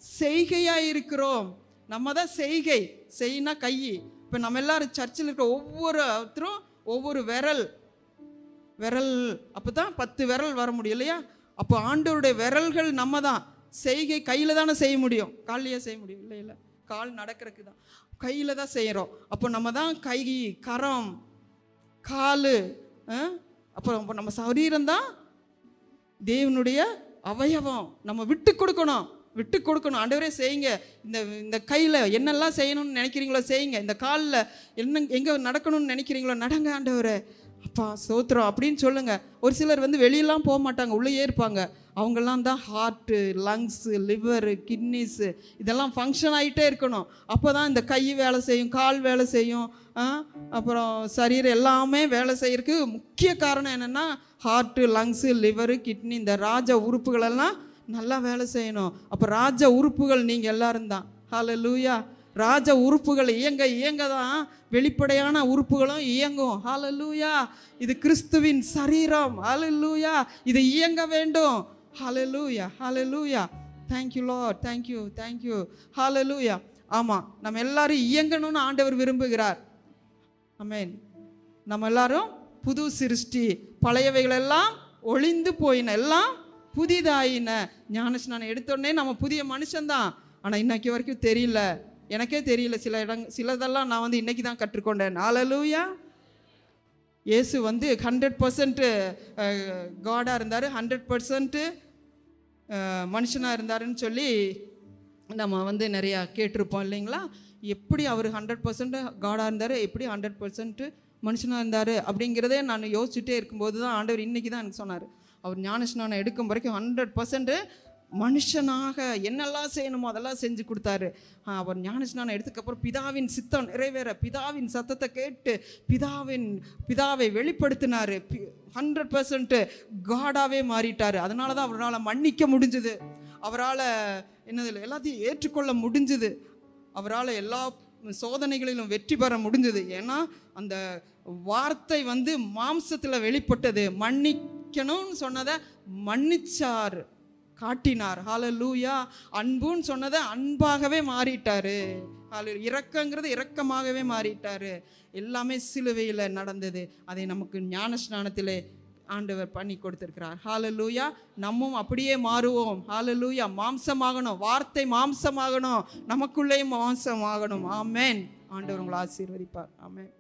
Speaker 1: செய்கையாக இருக்கிறோம். நம்ம தான் செய்னா கை. இப்போ நம்ம எல்லாரும் சர்ச்சில் இருக்கிற ஒவ்வொருத்தரும் ஒவ்வொரு விரல், அப்போ தான் 10 விரல் வர முடியும் இல்லையா? அப்போ ஆண்டவருடைய விரல்கள் நம்ம தான். செய்கை கையில் தானே செய்ய முடியும், கால்லையே செய்ய முடியும் இல்லை? கால் நடக்கிறதுக்கு தான் கையில் தான் செய்கிறோம். அப்போ நம்ம தான் கை, கரம், கால். அப்புறம் நம்ம சரீரம் தான் தேவனுடைய அவயவம். நம்ம விட்டு கொடுக்கணும். ஆண்டவரே செய்யுங்க. இந்த கையில் என்னெல்லாம் செய்யணும்னு நினைக்கிறீங்களோ செய்யுங்க. இந்த காலில் எங்கே நடக்கணும்னு நினைக்கிறீங்களோ நடங்க ஆண்டவரே. அப்பா ஸ்தோத்திரம் அப்படின்னு சொல்லுங்கள். ஒரு சிலர் வெளியெல்லாம் போக மாட்டாங்க, உள்ளேயே இருப்பாங்க. அவங்கெல்லாம் தான் ஹார்ட்டு, லங்ஸு, லிவரு, கிட்னிஸு இதெல்லாம் ஃபங்க்ஷன் ஆகிட்டே இருக்கணும். அப்போ தான் இந்த கை வேலை செய்யும், கால் வேலை செய்யும், அப்புறம் சரீரம் எல்லாமே வேலை செய்யறதுக்கு முக்கிய காரணம் என்னென்னா ஹார்ட்டு, லங்ஸு, லிவரு, கிட்னி, இந்த ராஜ உறுப்புகளெல்லாம் நல்லா வேலை செய்யணும். அப்போ ராஜ உறுப்புகள் நீங்கள் எல்லாரும் தான். ஹல்லேலூயா. ராஜ உறுப்புகள் இயங்க தான் வெளிப்படையான உறுப்புகளும் இயங்கும். ஹல்லேலூயா. இது கிறிஸ்துவின் சரீரம். ஹல்லேலூயா. இது இயங்க வேண்டும். Hallelujah. Thank you Lord. Thank you. Hallelujah. ஆமாம், நம்ம எல்லாரும் இயங்கணும்னு ஆண்டவர் விரும்புகிறார். ஆமென். நம்ம எல்லாரும் புது சிருஷ்டி, பழையவைகளெல்லாம் ஒளிந்து போயின, எல்லாம் புதிதாயின. ஞானஸ்நானம் எடுத்தோடனே நம்ம புதிய மனுஷன்தான். ஆனால் இன்னைக்கு வரைக்கும் தெரியல, எனக்கே தெரியல. சிலதெல்லாம் நான் இன்னைக்கு தான் கற்றுக்கொண்டேன். ஹல்லேலூயா. இயேசு 100% காடாக இருந்தார், 100% மனுஷனாக இருந்தாருன்னு சொல்லி நம்ம நிறையா கேட்டிருப்போம் இல்லைங்களா? எப்படி அவர் 100% காடாக இருந்தார், எப்படி 100% மனுஷனாக இருந்தார் அப்படிங்கிறதே நான் யோசிச்சுட்டே இருக்கும்போது தான் ஆண்டவர் இன்றைக்கி தான் எனக்கு சொன்னார். அவர் ஞானஸ்நானம் எடுக்கும் வரைக்கும் 100% மனுஷனாக என்னெல்லாம் செய்யணுமோ அதெல்லாம் செஞ்சு கொடுத்தாரு. அவர் ஞானஸ்நானம் எடுத்ததுக்கப்புறம் பிதாவின் சித்தம் நிறைவேற, பிதாவின் சத்தத்தை கேட்டு பிதாவை வெளிப்படுத்தினார். 100% காடாகவே மாறிட்டார். அதனால தான் அவரால் மன்னிக்க முடிஞ்சுது, அவரால் எல்லாத்தையும் ஏற்றுக்கொள்ள முடிஞ்சுது, அவரால் எல்லா சோதனைகளிலும் வெற்றி பெற முடிஞ்சது. ஏன்னா அந்த வார்த்தை மாம்சத்தில் வெளிப்பட்டது. மன்னிக்கணும்னு சொன்னதை மன்னிச்சார், காட்டினார். ஹல்லேலூயா. அன்புன்னு சொன்னதை அன்பாகவே மாறிட்டாரு. இரக்கங்கிறது இரக்கமாகவே மாறிட்டாரு. எல்லாமே சிலுவையில் நடந்தது. அதை நமக்கு ஞானஸ்நானத்திலே ஆண்டவர் பண்ணி கொடுத்திருக்கிறார். ஹல்லேலூயா. நம்மும் அப்படியே மாறுவோம். ஹல்லேலூயா. மாம்சமாகணும், வார்த்தை மாம்சமாகணும், நமக்குள்ளேயும் மாம்சமாகணும். ஆமென். ஆண்டவர் உங்களை ஆசீர்வதிப்பார். ஆமென்.